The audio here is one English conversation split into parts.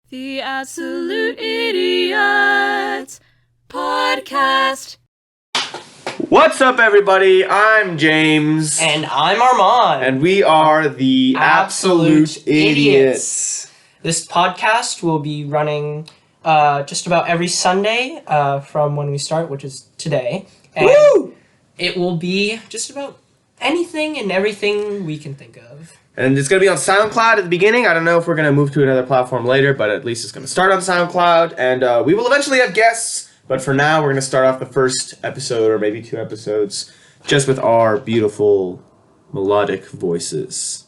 The Absolute Idiots Podcast. What's up, everybody? I'm James. And I'm Arman. And we are the Absolute Idiots. This podcast will be running just about every Sunday from when we start, which is today. And Woo! It will be just about anything and everything we can think of. And it's going to be on Soundcloud at the beginning. I don't know if we're going to move to another platform later, but at least it's going to start on Soundcloud. And we will eventually have guests. But for now, we're going to start off the first episode, or maybe 2 episodes, just with our beautiful melodic voices.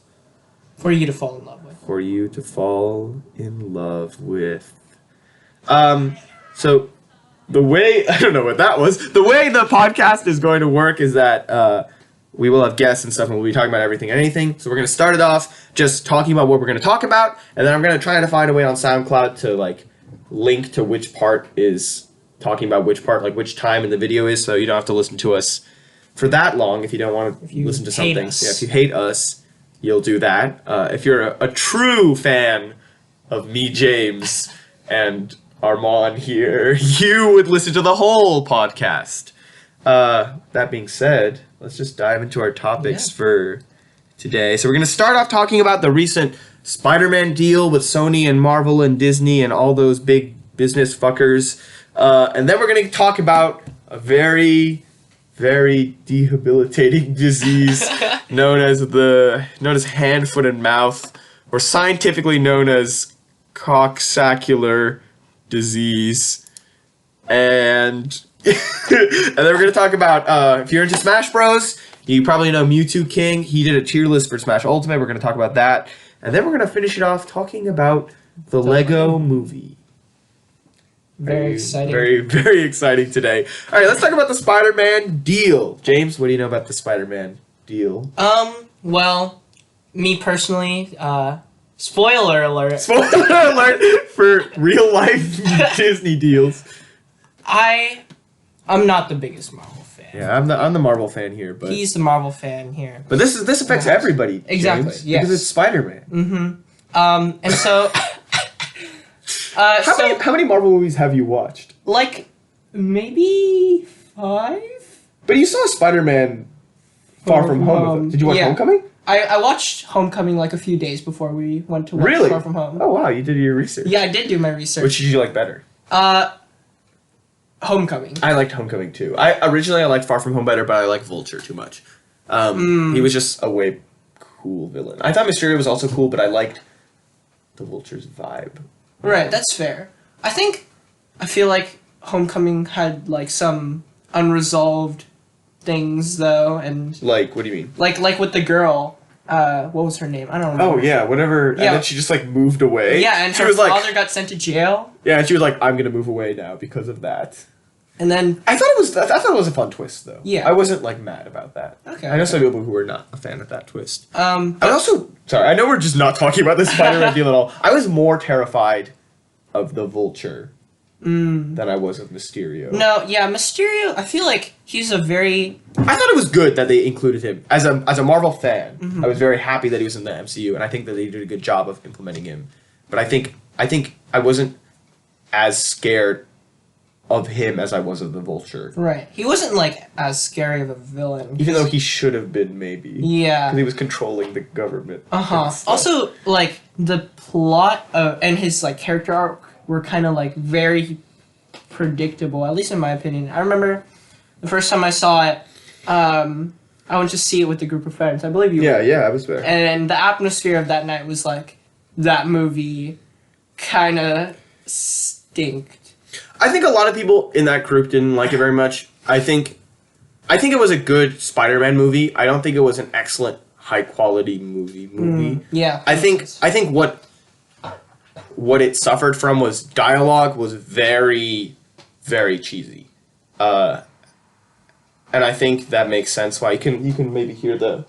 For you to fall in love with. For you to fall in love with. So the way, I don't know what that was. The way the podcast is going to work is that we will have guests and stuff, and we'll be talking about everything and anything. So we're going to start it off just talking about what we're going to talk about, and then I'm going to try to find a way on SoundCloud to, like, link to which part is talking about which part, like which time in the video is, so you don't have to listen to us for that long if you don't want to listen to something. Yeah, if you hate us, you'll do that. If you're a true fan of me, James, and Arman here, you would listen to the whole podcast. That being said, let's just dive into our topics for today. So we're going to start off talking about the recent Spider-Man deal with Sony and Marvel and Disney and all those big business fuckers. And then we're going to talk about a very, very debilitating disease known as hand, foot, and mouth, or scientifically known as coxsaccular disease. And and then we're going to talk about, if you're into Smash Bros., you probably know Mew2King. He did a tier list for Smash Ultimate. We're going to talk about that. And then we're going to finish it off talking about the Lego movie. Very exciting. Very, very exciting today. All right, let's talk about the Spider-Man deal. James, what do you know about the Spider-Man deal? Well, me personally, spoiler alert. Spoiler alert for real-life Disney deals. I'm not the biggest Marvel fan. Yeah, I'm the Marvel fan here, but he's the Marvel fan here. But this affects everybody. Exactly. James, yes. Because it's Spider-Man. Mm-hmm. And so. How many Marvel movies have you watched? Like, maybe 5? But you saw Spider-Man Far From Home. Did you watch Homecoming? I watched Homecoming like a few days before we went to watch Far From Home. Oh, wow, you did your research. Yeah, I did do my research. Which did you like better? Homecoming. I liked Homecoming too. Originally I liked Far From Home better, but I liked Vulture too much. He was just a way cool villain. I thought Mysterio was also cool, but I liked the Vulture's vibe. Right, that's fair. I feel like Homecoming had like some unresolved things though, and like, what do you mean? Like with the girl, what was her name? I don't remember. Oh yeah, whatever. Yeah. And then she just like moved away. Yeah, and her father got sent to jail. Yeah, and she was like, "I'm gonna move away now because of that." And then I thought it was a fun twist though. Yeah, I wasn't like mad about that. Okay. I know some people who were not a fan of that twist. I also sorry. I know we're just not talking about this Spider-Man deal at all. I was more terrified of the Vulture than I was of Mysterio. No, yeah, Mysterio. I feel like he's a very. I thought it was good that they included him as a Marvel fan. Mm-hmm. I was very happy that he was in the MCU, and I think that they did a good job of implementing him. But I think I wasn't as scared of him as I was of the Vulture. Right. He wasn't like as scary of a villain. Even though he should have been, maybe. Yeah. Because he was controlling the government. Also, like the plot and his like character arc were kind of like very predictable, at least in my opinion. I remember the first time I saw it, I went to see it with a group of friends. I believe you were. Yeah, I was there. And the atmosphere of that night was like, that movie kind of stinked. I think a lot of people in that group didn't like it very much. I think it was a good Spider-Man movie. I don't think it was an excellent, high-quality movie. Yeah. I think what it suffered from was dialogue was very, very cheesy. And I think that makes sense why you can maybe hear the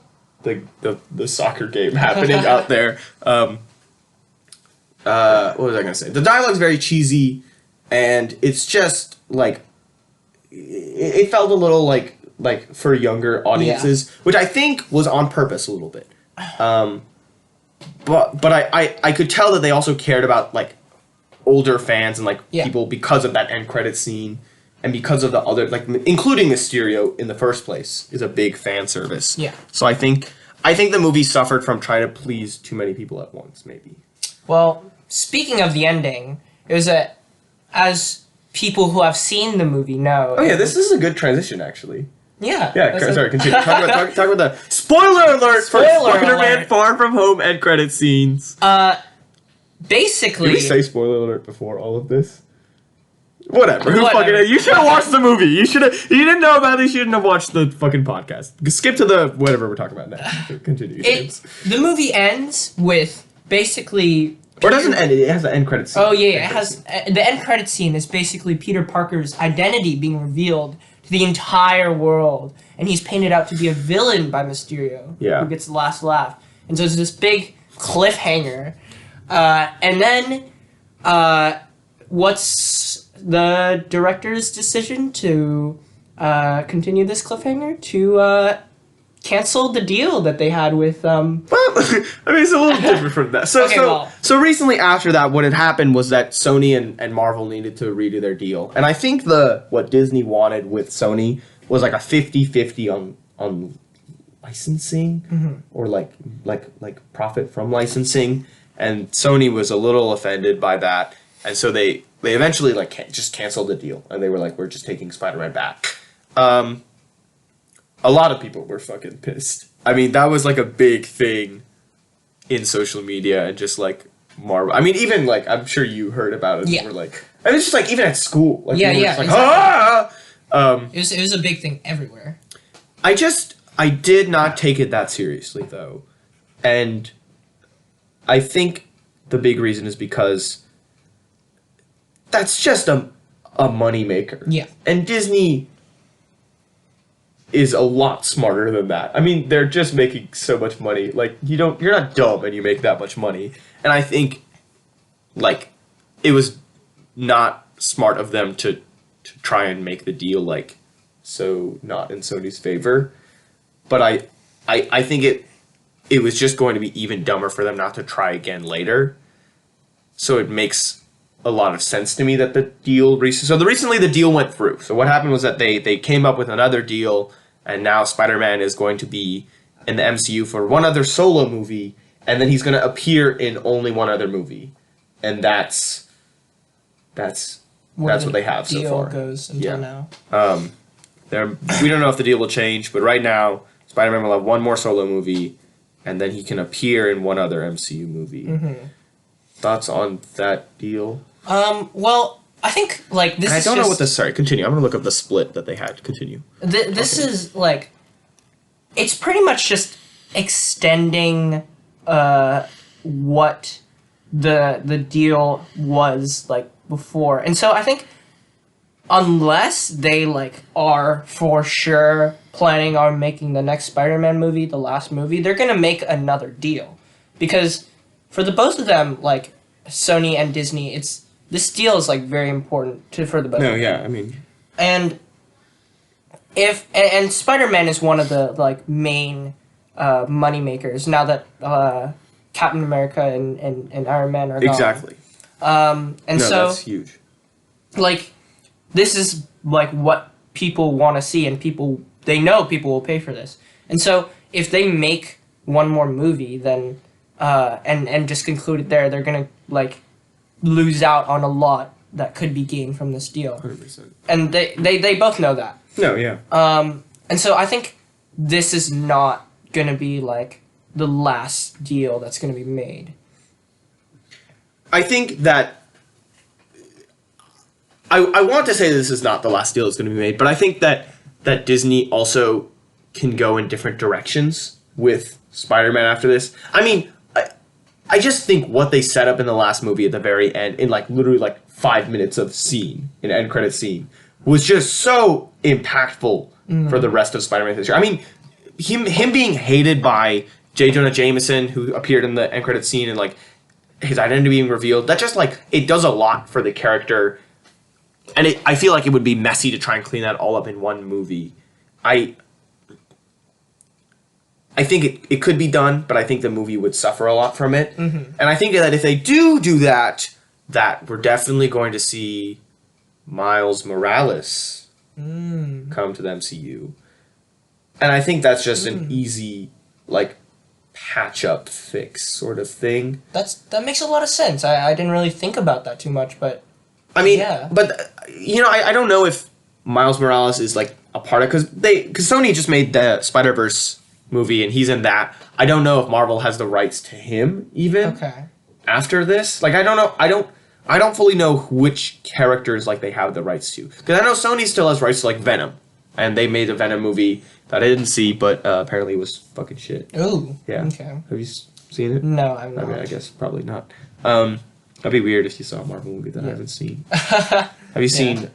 soccer game happening out there. What was I gonna say? The dialogue's very cheesy, and it's just like it felt a little like for younger audiences, which I think was on purpose a little bit. But I could tell that they also cared about like older fans and like Yeah. people because of that end credit scene and because of the other like including Mysterio in the first place is a big fan service. Yeah. So I think the movie suffered from trying to please too many people at once, maybe. Well, speaking of the ending, it was as people who have seen the movie know. Oh yeah, this is a good transition actually. Yeah. Yeah, sorry, continue. Talk about the spoiler alert for Spoiler Spider-Man alert. Far From Home end credit scenes. Basically. Did we say spoiler alert before all of this? Whatever. Who Whatever. fucking? You should have watched the movie. You should have. You didn't know about it. You shouldn't have watched the fucking podcast. Skip to the whatever we're talking about now. Continue. James. The movie ends with basically. Or it doesn't end. It has an end credit scene. Oh yeah, it has the end credit scene is basically Peter Parker's identity being revealed to the entire world, and he's painted out to be a villain by Mysterio, Yeah. who gets the last laugh, and so it's this big cliffhanger, and then what's the director's decision to continue this cliffhanger to cancel the deal that they had with Well, I mean, it's a little different from that. So, Okay, so, well. so recently after that, what had happened was that Sony and Marvel needed to redo their deal. And I think what Disney wanted with Sony was like a 50-50 on licensing or like profit from licensing. And Sony was a little offended by that. And so they eventually just canceled the deal. And they were like, we're just taking Spider-Man back. A lot of people were fucking pissed. I mean, that was like a big thing in social media and just like Marvel. I mean, even like I'm sure you heard about it. Yeah. And were like, I mean, it's just like even at school. Like, Yeah, people were yeah, just like, exactly. ah! it was a big thing everywhere. I did not take it that seriously though, and I think the big reason is because that's just a money maker. Yeah. And Disney is a lot smarter than that. I mean, they're just making so much money. Like you're not dumb and you make that much money. And I think like it was not smart of them to try and make the deal like so not in Sony's favor. But I think it was just going to be even dumber for them not to try again later. So it makes a lot of sense to me that the deal recently the deal went through. So what happened was that they came up with another deal, and now Spider-Man is going to be in the MCU for one other solo movie, and then he's going to appear in only one other movie, and that's what they have so far. Goes until now. We don't know if the deal will change, but right now Spider-Man will have one more solo movie, and then he can appear in one other MCU movie. Thoughts on that deal? Well, I think like this. And I is don't know just, what the. Sorry, continue. I'm gonna look up the split that they had. Continue. This is like, it's pretty much just extending what the deal was like before, and so I think unless they like are for sure planning on making the next Spider-Man movie the last movie, they're gonna make another deal, because for the both of them, like Sony and Disney, this deal is like very important for the both. No, of them. yeah, I mean, And and Spider-Man is one of the like main money makers now that Captain America and Iron Man are gone. exactly. And No, so that's huge. like this is like what people want to see, and they know people will pay for this. And so if they make one more movie, then and just conclude it there, they're gonna like lose out on a lot that could be gained from this deal. 100%. And they both know that. No, yeah. And so I think this is not gonna be like the last deal that's gonna be made. I think that I want to say this is not the last deal that's going to be made, but I think that Disney also can go in different directions with Spider-Man after this. I mean, I just think what they set up in the last movie at the very end, in like literally like 5 minutes of scene, an end credit scene, was just so impactful for the rest of Spider-Man history. I mean, him being hated by J. Jonah Jameson, who appeared in the end credit scene, and like his identity being revealed, that just like it does a lot for the character. And I feel like it would be messy to try and clean that all up in one movie. I think it could be done, but I think the movie would suffer a lot from it. And I think that if they do that, that we're definitely going to see Miles Morales come to the MCU. And I think that's just an easy, like, patch-up fix sort of thing. That makes a lot of sense. I didn't really think about that too much, but... I mean, yeah. but, you know, I don't know if Miles Morales is, like, a part of... Because Sony just made the Spider-Verse movie, and he's in that. I don't know if Marvel has the rights to him, even, after this. Like, I don't know. I don't fully know which characters, like, they have the rights to. Because I know Sony still has rights to, like, Venom. And they made a Venom movie that I didn't see, but apparently it was fucking shit. Ooh. Yeah. Okay. Have you seen it? No, I'm not. I mean, I guess probably not. That'd be weird if you saw a Marvel movie that I haven't seen. Have you seen...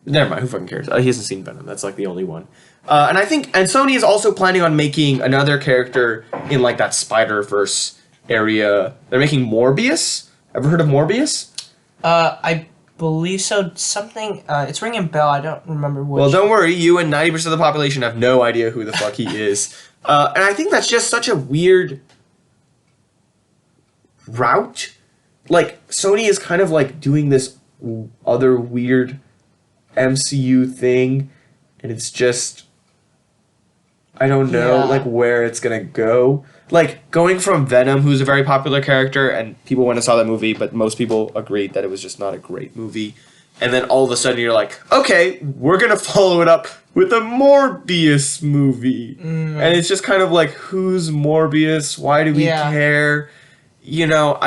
Never mind, who fucking cares? He hasn't seen Venom. That's, like, the only one. And I think... And Sony is also planning on making another character in, like, that Spider-Verse area. They're making Morbius. Ever heard of Morbius? I believe so. Something... it's ringing a bell. I don't remember which... Well, don't worry. You and 90% of the population have no idea who the fuck he is. And I think that's just such a weird route. Like, Sony is kind of, like, doing this other weird MCU thing, and it's just... I don't know, like, where it's gonna go. Like, going from Venom, who's a very popular character, and people went and saw that movie, but most people agreed that it was just not a great movie. And then all of a sudden you're like, okay, we're gonna follow it up with a Morbius movie. And it's just kind of like, who's Morbius? Why do we care? You know,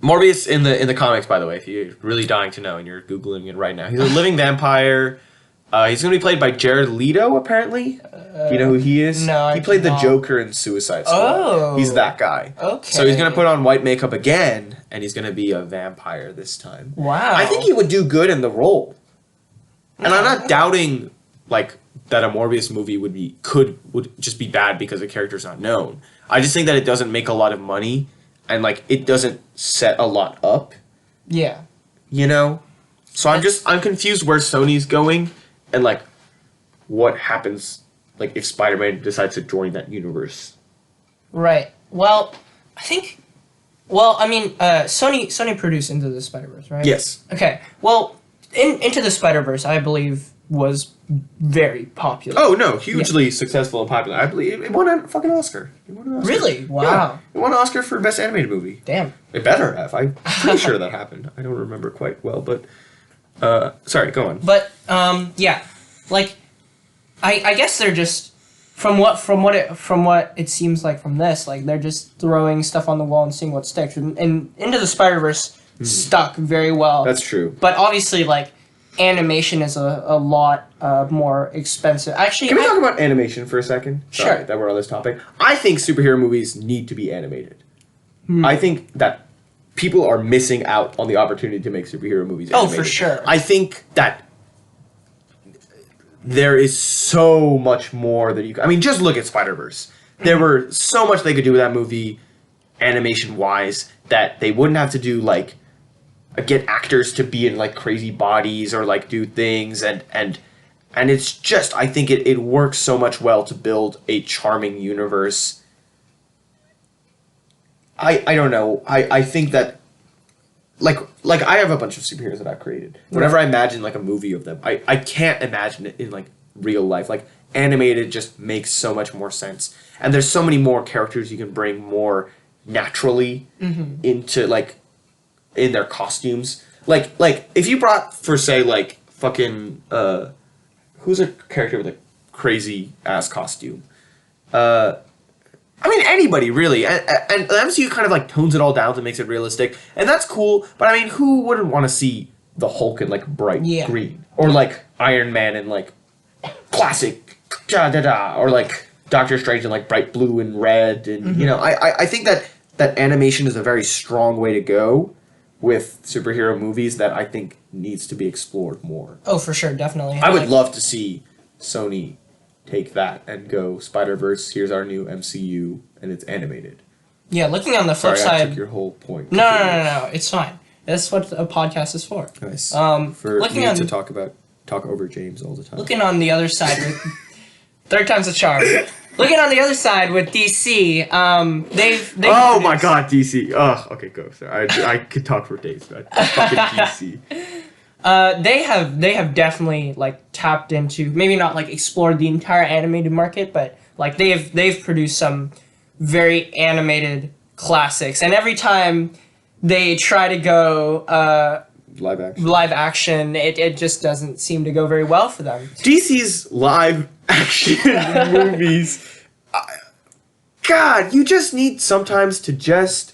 Morbius in the comics, by the way, if you're really dying to know and you're Googling it right now, he's a living vampire. He's going to be played by Jared Leto, apparently. Do you know who he is? No, he played the Joker in Suicide Squad. Oh. He's that guy. Okay. So he's going to put on white makeup again, and he's going to be a vampire this time. Wow. I think he would do good in the role. And I'm not doubting, like, that a Morbius movie would just be bad because the character's not known. I just think that it doesn't make a lot of money, and, like, it doesn't set a lot up. Yeah. You know? So I'm confused where Sony's going. And, like, what happens, like, if Spider-Man decides to join that universe? Right. Well, I think... Well, I mean, Sony produced Into the Spider-Verse, right? Yes. Okay. Well, Into the Spider-Verse, I believe, was very popular. Oh, no. Hugely successful and popular. I believe it won a fucking Oscar. It won an Oscar. Really? Wow. Yeah. It won an Oscar for Best Animated Movie. Damn. It better have. I'm pretty sure that happened. I don't remember quite well, but... sorry, go on. But, yeah. Like, I guess they're just... From what it seems like from this, like, they're just throwing stuff on the wall and seeing what sticks. And Into the Spider-Verse stuck very well. That's true. But obviously, like, animation is a lot more expensive. Actually, Can we talk about animation for a second? Sorry, Sure. that we're on this topic. I think superhero movies need to be animated. I think that people are missing out on the opportunity to make superhero movies animated. Oh, for sure. I think that there is so much more that you can... I mean, just look at Spider-Verse. There were so much they could do with that movie, animation-wise, that they wouldn't have to do, like, get actors to be in, like, crazy bodies or, like, do things, and it's just... I think it works so much well to build a charming universe. I don't know. I think that like I have a bunch of superheroes that I've created. Whenever I imagine like a movie of them, I can't imagine it in like real life. Like animated just makes so much more sense. And there's so many more characters you can bring more naturally into like in their costumes. Like if you brought for say like fucking who's a character with a crazy ass costume? I mean, anybody, really. And the MCU kind of, like, tones it all down to makes it realistic. And that's cool. But, I mean, who wouldn't want to see the Hulk in, like, bright green? Or, like, Iron Man in, like, classic da-da-da. Or, like, Doctor Strange in, like, bright blue and red. And, you know, I think that animation is a very strong way to go with superhero movies that I think needs to be explored more. Oh, for sure. Definitely. I would love to see Sony... take that and go Spider-Verse, here's our new MCU, and it's animated. Yeah, looking on the flip Sorry, side... I took your whole point. No, it's fine. That's what a podcast is for. Nice. For me to talk over James all the time. Looking on the other side, third time's a charm. Looking on the other side with DC, they've Oh my God, DC. Oh, okay, go. Sorry, I could talk for days about fucking DC. They have definitely like tapped into, maybe not like explored the entire animated market, but like they've produced some very animated classics, and every time they try to go live action, it just doesn't seem to go very well for them. DC's live action movies. God, you just need sometimes to just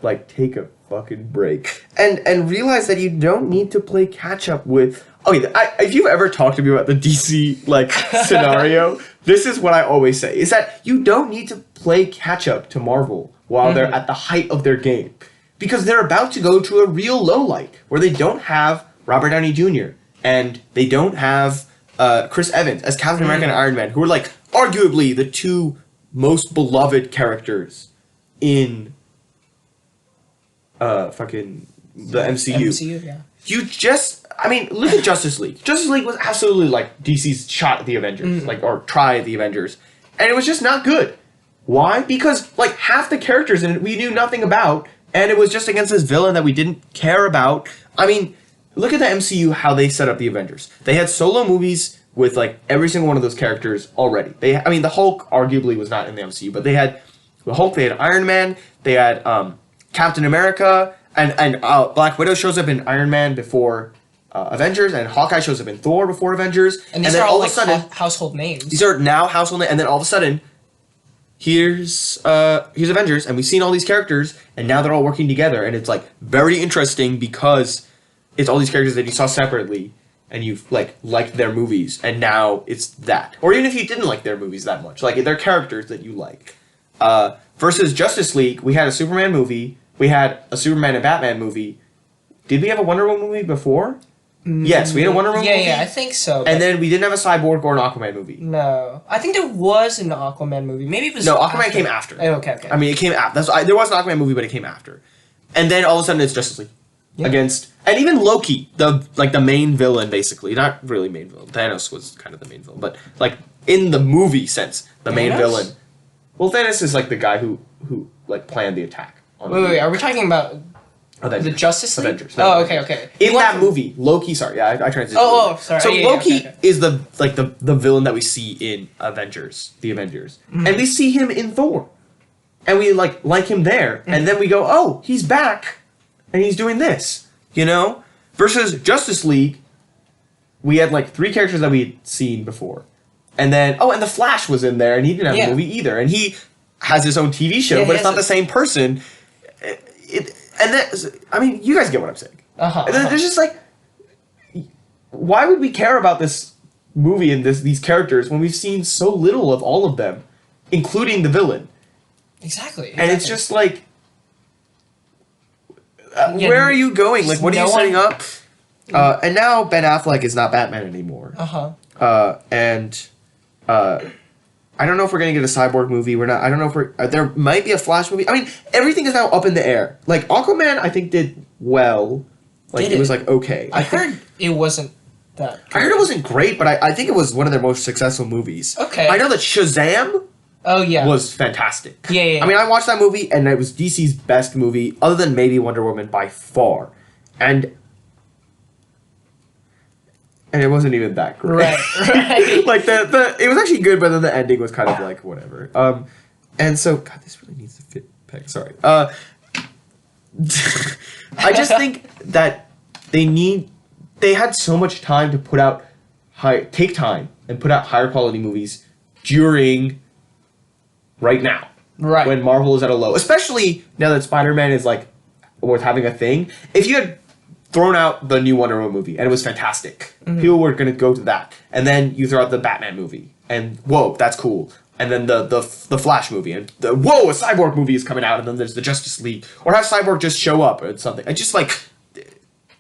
like take a fucking break and realize that you don't need to play catch up with. Okay, if you've ever talked to me about the DC like scenario, this is what I always say: is that you don't need to play catch up to Marvel while they're at the height of their game, because they're about to go to a real low light where they don't have Robert Downey Jr. and they don't have Chris Evans as Captain America and Iron Man, who are like arguably the two most beloved characters in fucking the MCU. MCU, yeah. You just, I mean, look at Justice League. Justice League was absolutely like DC's shot at the Avengers, like, or try at the Avengers, and it was just not good. Why? Because like half the characters in it we knew nothing about, and it was just against this villain that we didn't care about. I mean, look at the MCU, how they set up the Avengers. They had solo movies with like every single one of those characters already. I mean, the Hulk arguably was not in the MCU, but they had the Hulk, they had Iron Man, they had Captain America, and Black Widow shows up in Iron Man before Avengers, and Hawkeye shows up in Thor before Avengers. And these then are all of like a sudden, household names. these are now household names, and then all of a sudden, here's Avengers, and we've seen all these characters, and now they're all working together, and it's like very interesting because it's all these characters that you saw separately, and you've like liked their movies, and now it's that. Or even if you didn't like their movies that much, like they're characters that you like. Versus Justice League, we had a Superman movie, we had a Superman and Batman movie. Did we have a Wonder Woman movie before? Yes, we had a Wonder Woman movie. Yeah, I think so. And then we didn't have a Cyborg or an Aquaman movie. No. I think there was an Aquaman movie. Maybe it was No, Aquaman came after. Oh, okay. I mean, it came after. There was an Aquaman movie, but it came after. And then all of a sudden it's Justice League. Yeah. Against, and even Loki, the main villain, basically. Not really main villain. Thanos was kind of the main villain. But like in the movie sense, the main villain. Well, Thanos is like the guy who like planned the attack. Wait, are we talking about Avengers. the Justice League? Avengers. No, Okay. In that movie, Loki. Sorry, I transitioned. Oh, sorry. So Yeah, Loki okay. is the villain that we see in Avengers, the Avengers, and we see him in Thor, and we like him there, and then we go, oh, he's back, and he's doing this, you know. Versus Justice League, we had like 3 characters that we had seen before, and then and the Flash was in there, and he didn't have a movie either, and he has his own TV show, but it's not the same person. I mean, you guys get what I'm saying. There's just like, why would we care about this movie and these characters when we've seen so little of all of them, including the villain? Exactly. And it's just like, where are you going? Like, what are you setting up? And now Ben Affleck is not Batman anymore. I don't know if we're gonna get a Cyborg movie. We're not. I don't know if there might be a Flash movie. I mean, everything is now up in the air. Like Aquaman, I think did well. Like it was like okay. I heard it wasn't that good. I heard it wasn't great, but I think it was one of their most successful movies. Okay. I know that Shazam was fantastic. Yeah. I mean, I watched that movie, and it was DC's best movie, other than maybe Wonder Woman by far. And it wasn't even that great. Right. Like it was actually good, but then the ending was kind of like whatever. And so God, this really needs to fit peg. Sorry. I just think that they had so much time to put out take time and put out higher quality movies during right now. Right. When Marvel is at a low, especially now that Spider-Man is like worth having a thing. If you had thrown out the new Wonder Woman movie, and it was fantastic. People were going to go to that. And then you throw out the Batman movie, and whoa, that's cool. And then the Flash movie, and whoa, a Cyborg movie is coming out, and then there's the Justice League. Or have Cyborg just show up or something. I just like,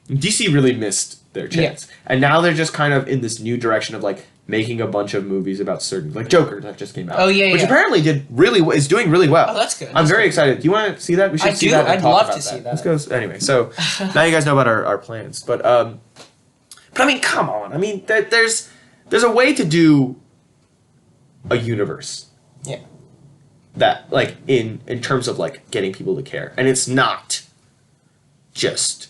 DC really missed their chance. Yeah. And now they're just kind of in this new direction of like making a bunch of movies about certain, like Joker that just came out. Oh yeah, which apparently is doing really well. Oh, that's good. I'm very excited. Do you want to see that? We should see that. I'd love to see that. Let's go. Anyway, so now you guys know about our plans, but I mean, come on. I mean, there's a way to do a universe Yeah. That, like, in terms of, like, getting people to care. And it's not just,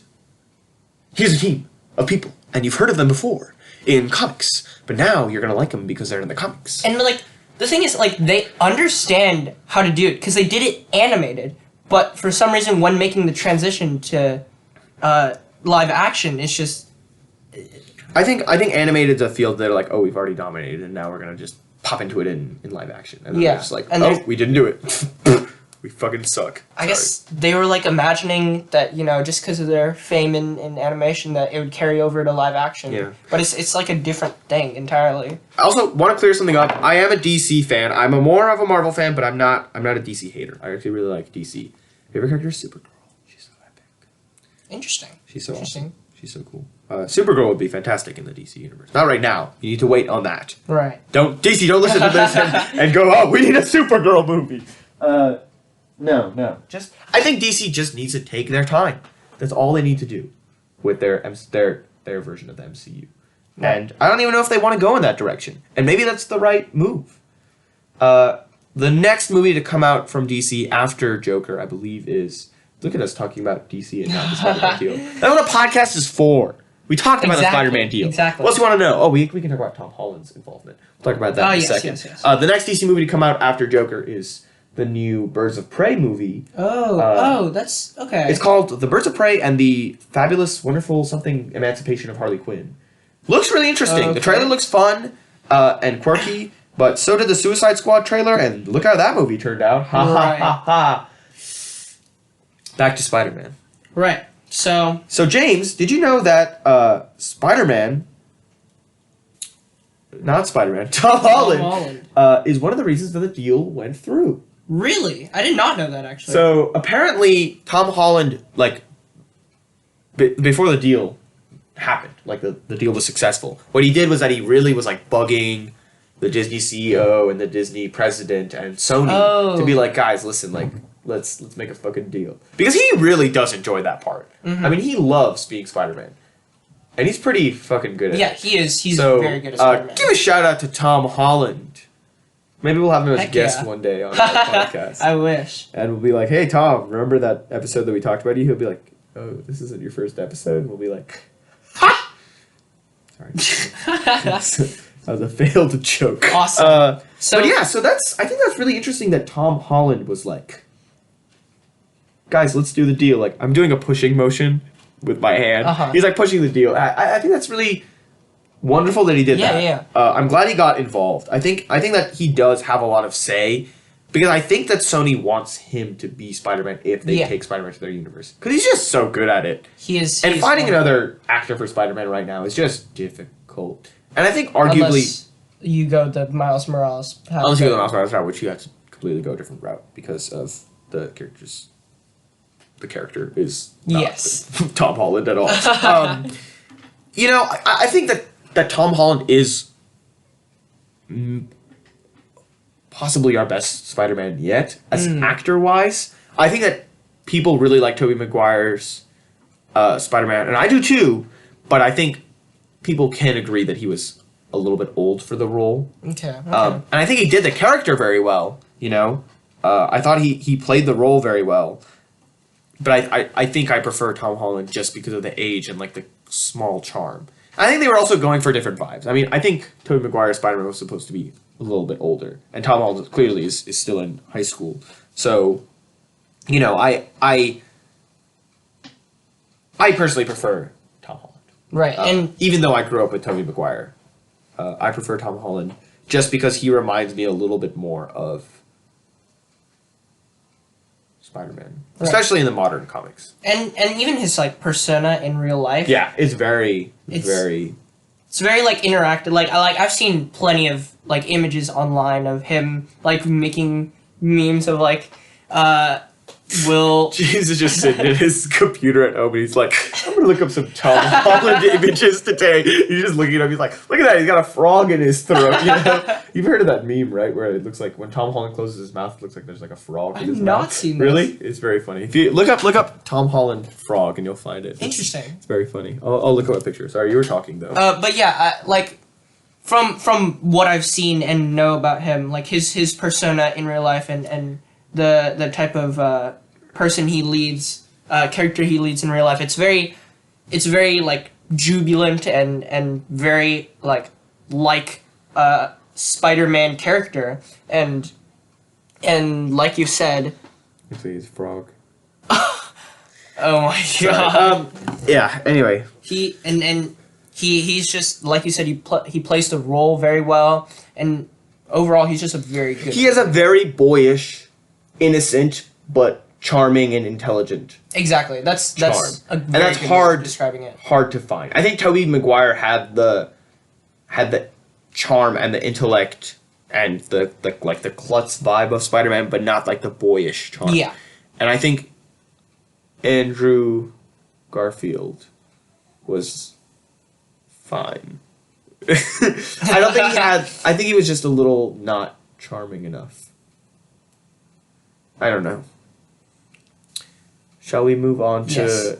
here's a team of people, and you've heard of them before in comics, but now you're gonna like them because they're in the comics. And, like, the thing is, like, they understand how to do it, because they did it animated, but for some reason, when making the transition to live action, it's just... I think animated is a field that are like, oh, we've already dominated, and now we're gonna just pop into it in live action. And then they're just like, oh, we didn't do it. We fucking suck. I guess they were, like, imagining that, you know, just because of their fame in animation, that it would carry over to live action. Yeah. But it's like a different thing entirely. I also want to clear something up. I am a DC fan. I'm more of a Marvel fan, but I'm not a DC hater. I actually really like DC. Favorite character is Supergirl. She's so epic. Interesting. She's so awesome. She's so cool. Supergirl would be fantastic in the DC universe. Not right now. You need to wait on that. Right. DC, don't listen to this and go, oh, we need a Supergirl movie. No. I think DC just needs to take their time. That's all they need to do with their version of the MCU. Right. And I don't even know if they want to go in that direction. And maybe that's the right move. The next movie to come out from DC after Joker, I believe, is... Look at us talking about DC and not the Spider-Man deal. That's what a podcast is for. We talked about the Spider-Man deal. Exactly. What else do you want to know? Oh, we can talk about Tom Holland's involvement. We'll talk about that in a second. Yes. The next DC movie to come out after Joker is the new Birds of Prey movie. That's... Okay. It's called The Birds of Prey and the Fabulous, Wonderful Something Emancipation of Harley Quinn. Looks really interesting. The trailer looks fun and quirky, but so did the Suicide Squad trailer, and look how that movie turned out. Ha. Back to Spider-Man. Right. So James, did you know that Spider-Man, not Spider-Man, Tom Holland, is one of the reasons that the deal went through? Really? I did not know that, actually. So apparently Tom Holland, like, before the deal happened, like the deal was successful, what he did was that he really was like bugging the Disney CEO and the Disney president and Sony to be like, guys, listen, like, let's make a fucking deal. Because he really does enjoy that part. Mm-hmm. I mean, he loves being Spider-Man. And he's pretty fucking good at it. Yeah, he is. He's very good at Spider-Man. Give a shout out to Tom Holland. Maybe we'll have him as a guest one day on our podcast. I wish. And we'll be like, hey, Tom, remember that episode that we talked about you? He'll be like, oh, this isn't your first episode? And we'll be like, ha! Sorry. That was a failed joke. Awesome. So that's, I think that's really interesting that Tom Holland was like, guys, let's do the deal. Like, I'm doing a pushing motion with my hand. He's like pushing the deal. I think that's really wonderful that he did that. Yeah. I'm glad he got involved. I think that he does have a lot of say, because I think that Sony wants him to be Spider-Man if they take Spider-Man to their universe. Because he's just so good at it. He is. And finding another actor for Spider-Man right now is just difficult. And I think arguably... Unless you go the Miles Morales route. Unless you go the Miles Morales route, which you have to completely go a different route because of the characters. The character is not Tom Holland at all. You know, I think that Tom Holland is possibly our best Spider-Man yet, as actor-wise. I think that people really like Tobey Maguire's Spider-Man, and I do too, but I think people can agree that he was a little bit old for the role. Okay. And I think he did the character very well, you know? I thought he played the role very well. But I think I prefer Tom Holland just because of the age and, like, the small charm. I think they were also going for different vibes. I mean, I think Tobey Maguire's Spider-Man was supposed to be a little bit older. And Tom Holland clearly is still in high school. So, you know, I personally prefer Tom Holland. Right. And even though I grew up with Tobey Maguire, I prefer Tom Holland just because he reminds me a little bit more of Spider-Man, especially in the modern comics, and even his like persona in real life. Yeah, it's very like interactive. Like I've seen plenty of like images online of him like making memes of like Will. James is just sitting at his computer at home and he's like, I'm gonna look up some Tom Holland images today. He's just looking at him, he's like, look at that, he's got a frog in his throat, you know? You've heard of that meme, right? Where it looks like when Tom Holland closes his mouth, it looks like there's like a frog in his mouth. I've not seen this. Really? It's very funny. If you look up Tom Holland frog and you'll find it. Interesting. It's very funny. I'll look up a picture. Sorry, you were talking though. But yeah, like from what I've seen and know about him, like his persona in real life and the type of person he leads, character he leads in real life, it's very like jubilant and very like Spider-Man character and like you said, Please, frog. oh my god. Yeah. Anyway, he's just like you said. He plays the role very well, and overall, he's just a very good. he has a very boyish, innocent, but charming and intelligent Exactly. That's charm, a and very that's good way of hard. describing it. Hard to find. I think Tobey Maguire had the charm and the intellect and the klutz vibe of Spider-Man, but not like the boyish charm. Yeah. And I think Andrew Garfield was fine. I don't think he had. I think he was just a little not charming enough. I don't know. Shall we move on to Yes.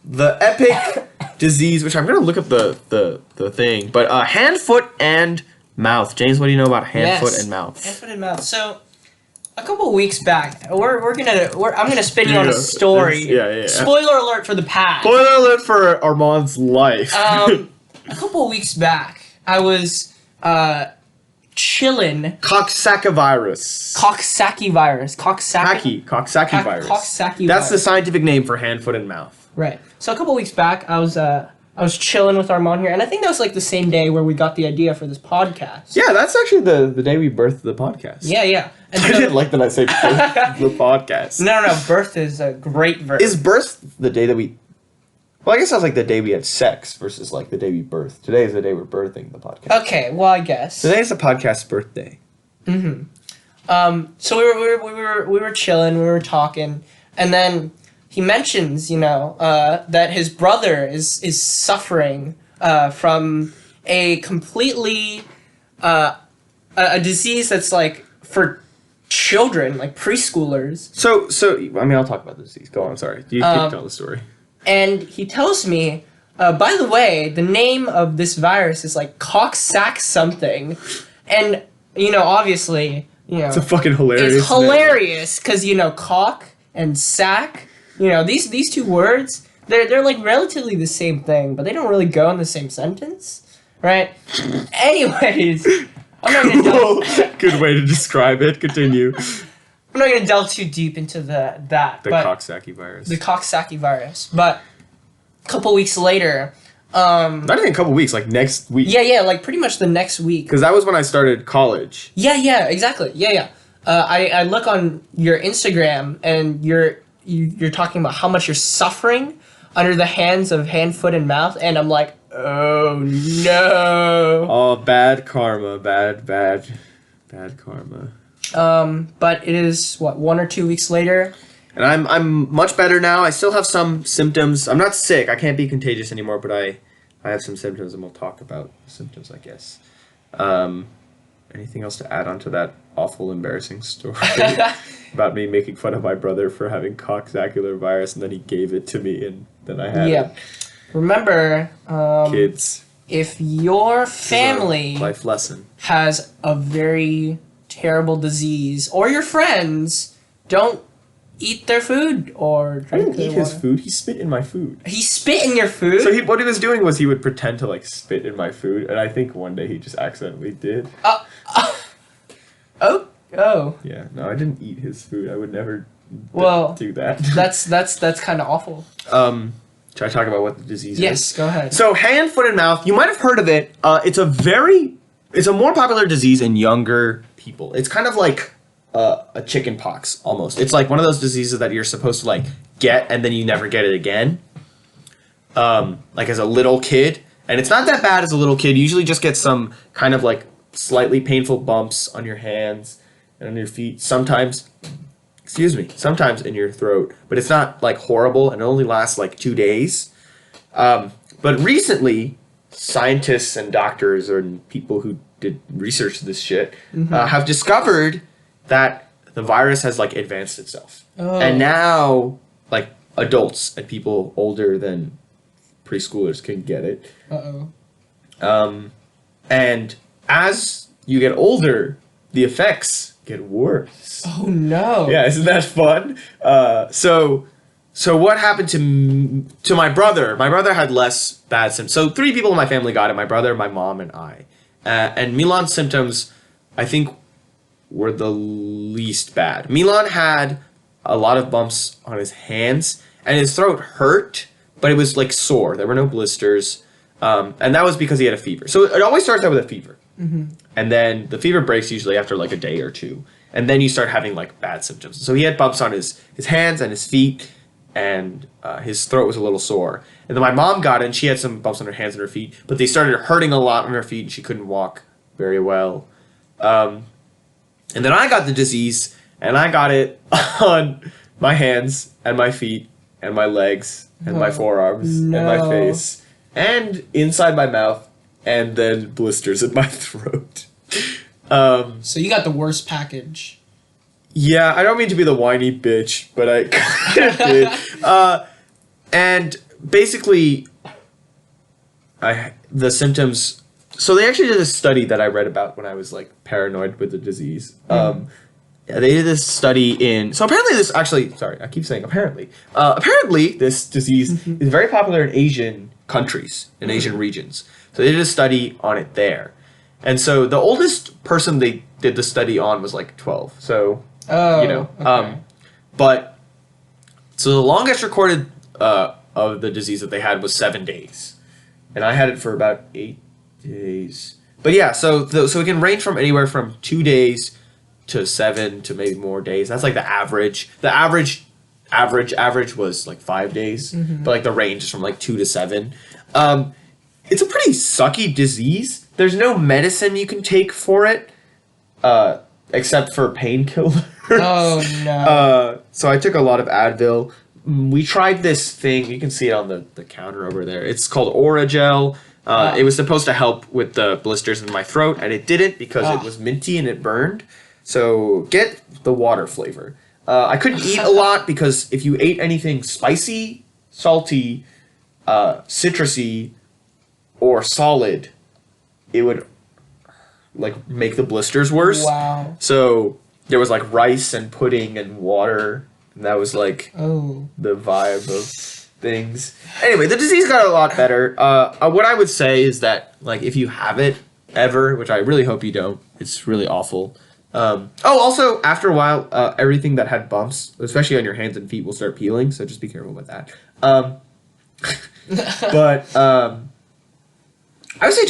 the epic disease, which I'm gonna look up the thing, but hand, foot, and mouth. James, what do you know about hand, foot, and mouth? Hand, foot, and mouth. So, a couple of weeks back, I'm gonna spin you on a Yeah, story. yeah. Spoiler alert for the past. Spoiler alert for Arman's life. A couple of weeks back, I was chilling. Coxsackie virus. Coxsackie virus. Coxsackie virus. Coxsackie That's the virus. scientific name for hand, foot, and mouth. Right. So a couple of weeks back, I was chilling with Armand here, and I think that was like the same day where we got the idea for this podcast. Yeah, that's actually the day we birthed the podcast. Yeah. And I didn't like that I say birth the podcast. No. Birth is a great verb. Is birth the day that we... Well, I guess that's like the day we had sex versus like the day we birthed. Today is the day we're birthing the podcast. Okay. Well, I guess. Today is the podcast's birthday. So we were chilling, we were talking, and then he mentions, that his brother is suffering from a completely a disease that's like for children, like preschoolers. So I mean, I'll talk about the disease. Go on. I'm sorry. You keep telling the story. And he tells me, by the way, the name of this virus is like cocksack something, and obviously, It's a fucking hilarious. it's hilarious because cock and sack. These two words, they're like relatively the same thing, but they don't really go in the same sentence, right? Anyways, I'm not gonna delve, Good way to describe it. Continue. I'm not gonna delve too deep into The but Coxsackie virus. the Coxsackie virus. But a couple weeks later, Not even a couple weeks, like next week. yeah, like pretty much the next week. Because that was when I started college. Yeah, exactly. Yeah. I look on your Instagram and you're talking about how much you're suffering under the hands of hand, foot, and mouth, and I'm like, oh no. Oh, bad karma. Bad karma. But it is 1 or 2 weeks later. And I'm much better now. I still have some symptoms. I'm not sick. I can't be contagious anymore, but I have some symptoms, and we'll talk about the symptoms, I guess. Anything else to add on to that awful, embarrassing story about me making fun of my brother for having coxsackie virus, and then he gave it to me, and then I had it. Remember, Kids. if your This is a family life lesson. has a very terrible disease, or your friends, don't eat their food or I drink didn't their eat his water. food. He spit in my food. He spit in your food? So what he was doing was he would pretend to like spit in my food, and I think one day he just accidentally did. Oh. Yeah, no, I didn't eat his food. I would never do that. That's kind of awful. Should I talk about what the disease is? Yes, go ahead. So hand, foot, and mouth. You might have heard of it. It's a more popular disease in younger people. It's kind of like a chicken pox almost. It's like one of those diseases that you're supposed to like get and then you never get it again. Like as a little kid, and it's not that bad as a little kid. You usually just get some kind of like slightly painful bumps on your hands and on your feet. Sometimes in your throat, but it's not like horrible, and it only lasts like 2 days. But recently, scientists and doctors and people who did research this shit have discovered that the virus has like advanced itself, and now like adults and people older than preschoolers can get it. And as you get older, the effects get worse. Oh no. Yeah, isn't that fun? So what happened to my brother? My brother had less bad symptoms. So 3 people in my family got it: my brother, my mom, and I. And Milan's symptoms, I think, were the least bad. Milan had a lot of bumps on his hands, and his throat hurt, but it was like sore. There were no blisters, and that was because he had a fever. So it always starts out with a fever, and then the fever breaks usually after like a day or 2, and then you start having like bad symptoms. So he had bumps on his hands and his feet, and his throat was a little sore. And then my mom got it, and she had some bumps on her hands and her feet, but they started hurting a lot on her feet, and she couldn't walk very well. And then I got the disease, and I got it on my hands and my feet and my legs and my forearms and my face and inside my mouth, and then blisters in my throat. So you got the worst package. Yeah, I don't mean to be the whiny bitch, but I kind of did. And basically, the symptoms... So they actually did a study that I read about when I was like paranoid with the disease. They did this study in... So apparently this... Actually, sorry, I keep saying apparently. Apparently this disease is very popular in Asian countries, in Asian regions. So they did a study on it there. And so the oldest person they did the study on was like 12. So... Okay. But so the longest recorded of the disease that they had was 7 days, and I had it for about 8 days. But yeah, so it can range from anywhere from 2 days to 7 to maybe more days. That's like the average. The average was like 5 days, but like the range is from like 2 to 7. It's a pretty sucky disease. There's no medicine you can take for it, except for painkillers. Oh no. So I took a lot of Advil. We tried this thing. You can see it on the counter over there. It's called Oragel. It was supposed to help with the blisters in my throat, and it didn't because it was minty and it burned. So get the water flavor. I couldn't eat a lot because if you ate anything spicy, salty, citrusy, or solid, it would like make the blisters worse. Wow. So there was like rice and pudding and water, and that was like the vibe of things. Anyway, the disease got a lot better. What I would say is that like if you have it ever, which I really hope you don't, it's really awful. Also after a while, everything that had bumps, especially on your hands and feet, will start peeling. So just be careful with that. But I would say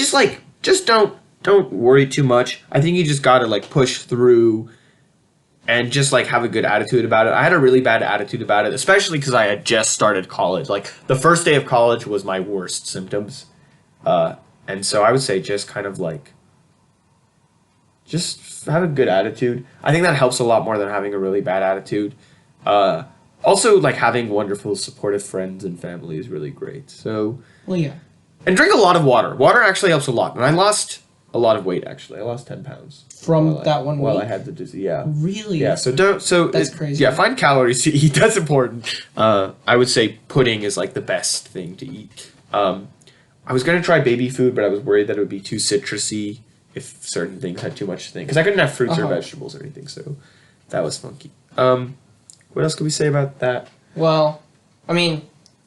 just don't worry too much. I think you just gotta like push through and just like have a good attitude about it. I had a really bad attitude about it, especially because I had just started college. Like the first day of college was my worst symptoms. And so I would say just kind of like, just have a good attitude. I think that helps a lot more than having a really bad attitude. Also like having wonderful supportive friends and family is really great. So, Well, yeah. and drink a lot of water. Water actually helps a lot. And I lost a lot of weight actually. I lost 10 pounds. From that one while week? I had the disease, yeah. Really? Yeah, so That's crazy. Yeah, find calories to eat. That's important. I would say pudding is like the best thing to eat. I was going to try baby food, but I was worried that it would be too citrusy if certain things had too much thing. Because I couldn't have fruits or vegetables or anything, so that was funky. What else could we say about that? Well, I mean,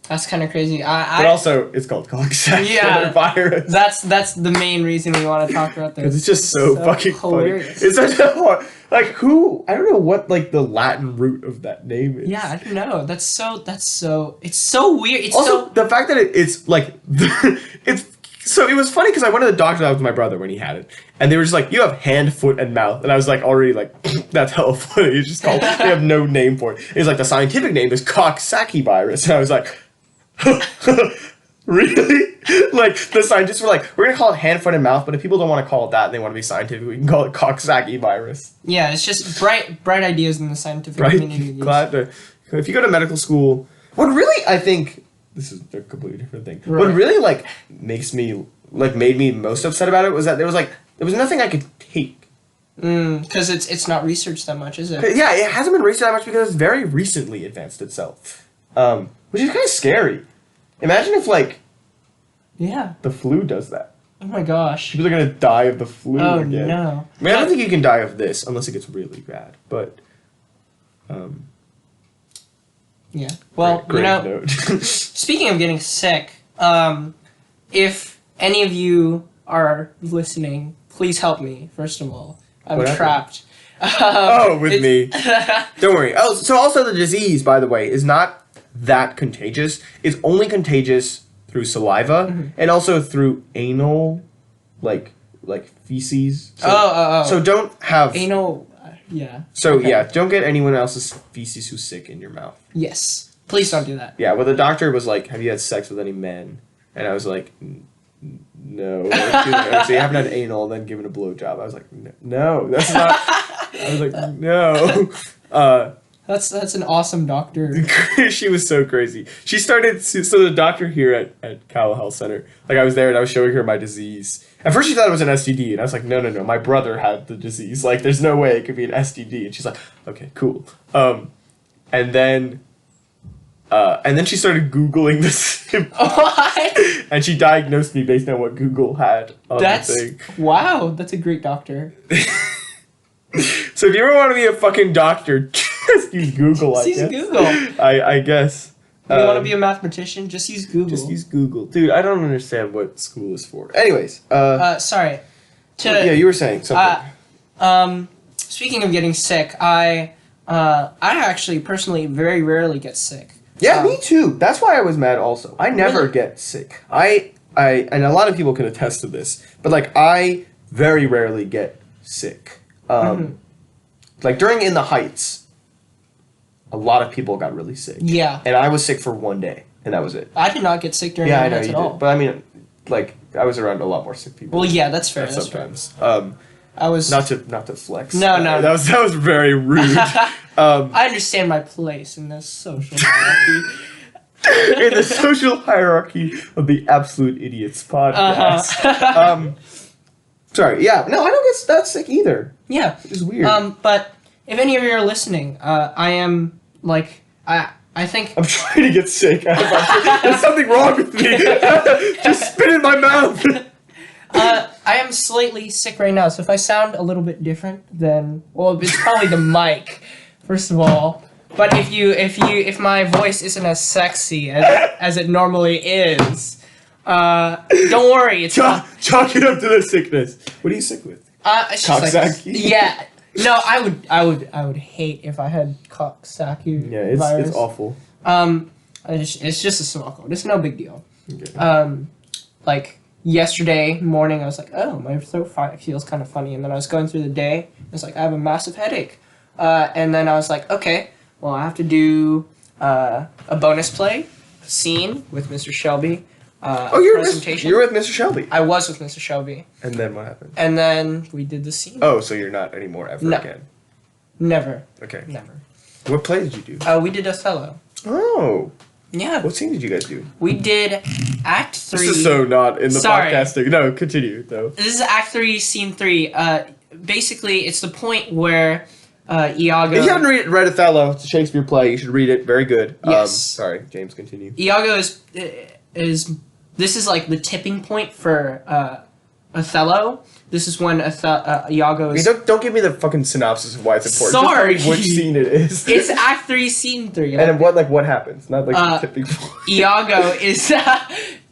that's kind of crazy. But also, it's called coxsackie virus. That's the main reason we want to talk about this. Because it's just so fucking hilarious. Funny. It's such a hard... Like, who... I don't know what, like, the Latin root of that name is. Yeah, I don't know. It's so weird. It's also, so... the fact that it's, like... it's... So, it was funny because I went to the doctor with my brother when he had it. And they were just like, you have hand, foot, and mouth. And I was, like, already, like, that's hella funny. It's just called... They have no name for it. It's like, the scientific name is coxsackie virus. And I was like... Really? Like, the scientists were like, we're gonna call it hand, foot, and mouth, but if people don't want to call it that and they want to be scientific, we can call it coxsackie virus. Yeah, it's just bright ideas in the scientific community. Glad to... If you go to medical school... What really, I think... This is a completely different thing. Right. What really, like, makes me... Like, made me most upset about it was that there was nothing I could take. Because it's not researched that much, is it? Yeah, it hasn't been researched that much because it's very recently advanced itself. Which is kind of scary. Imagine if, like... Yeah. The flu does that. Oh my gosh. People are gonna die of the flu Oh again. no. I mean, I don't think you can die of this unless it gets really bad. But, Yeah. Well, great note. speaking of getting sick, if any of you are listening, please help me. First of all, I'm What happened? trapped. With me. Don't worry. Oh, so also the disease, by the way, is not that contagious. It's only contagious through saliva and also through anal, like feces. So don't have Anal. Yeah. So Okay. yeah, don't get anyone else's feces who's sick in your mouth. Yes. Please don't do that. Yeah, well the doctor was like, "Have you had sex with any men?" And I was like, "No." Like, so you haven't had anal and then given a blowjob. I was like, "No, that's not." I was like, "No." That's an awesome doctor. She was so crazy. She started. So the doctor here at Cal Health Center, like I was there and I was showing her my disease. At first she thought it was an STD, and I was like, no, my brother had the disease. Like, there's no way it could be an STD. And she's like, okay, cool. And then she started Googling this, What? and she diagnosed me based on what Google had on the thing. Wow. That's a great doctor. So if you ever want to be a fucking doctor, just use Google. Just use Google. I guess. You want to be a mathematician? Just use Google. Just use Google, dude. I don't understand what school is for. Anyways, sorry. yeah, you were saying something. Speaking of getting sick, I actually personally very rarely get sick. Yeah, me too. That's why I was mad. Also, I never get sick. I and a lot of people can attest to this. But like, I very rarely get sick. Like during In the Heights, a lot of people got really sick. Yeah. And I was sick for one day, and that was it. I did not get sick during Yeah, the I know nights you at did. all. But I mean, like, I was around a lot more sick people. Well, yeah, that's fair. That's sometimes. fair. I was Not to flex. No. That was very rude. I understand my place in this social hierarchy. In the social hierarchy of the Absolute Idiots podcast. Sorry. Yeah. No, I don't get that sick either. Yeah. It's weird. But if any of you are listening, I am like I think I'm trying to get sick. There's something wrong with me. Just spit in my mouth. I am slightly sick right now, so if I sound a little bit different, then it's probably the mic, first of all. But if my voice isn't as sexy as it normally is, don't worry. It's Chalk it up to the sickness. What are you sick with? it's just Coxsackie? yeah. No, I would hate if I had Coxsackie Yeah, virus. it's awful. It's just a small cold. It's no big deal. Okay. Like yesterday morning, I was like, oh, my throat feels kind of funny, and then I was going through the day. I was like, I have a massive headache, and then I was like, okay, well, I have to do a bonus play, a scene with Mr. Shelby. You're presentation. You're with Mr. Shelby. I was with Mr. Shelby. And then what happened? And then we did the scene. Oh, so you're not anymore ever No. again. Never. Okay. Never. What play did you do? We did Othello. Oh. Yeah. What scene did you guys do? We did Act 3. This is so not in the Sorry. podcasting. No, continue though. This is Act 3, Scene 3. Basically, it's the point where Iago... If you haven't read Othello, it's a Shakespeare play. You should read it. Very good. Yes. Sorry, James, continue. Iago is this is like the tipping point for Othello. This is when Iago is... Okay, don't give me the fucking synopsis of why it's important. Sorry. Just tell me which scene it is. It's Act 3, Scene 3. And then what happens? Not like the tipping point. Iago is...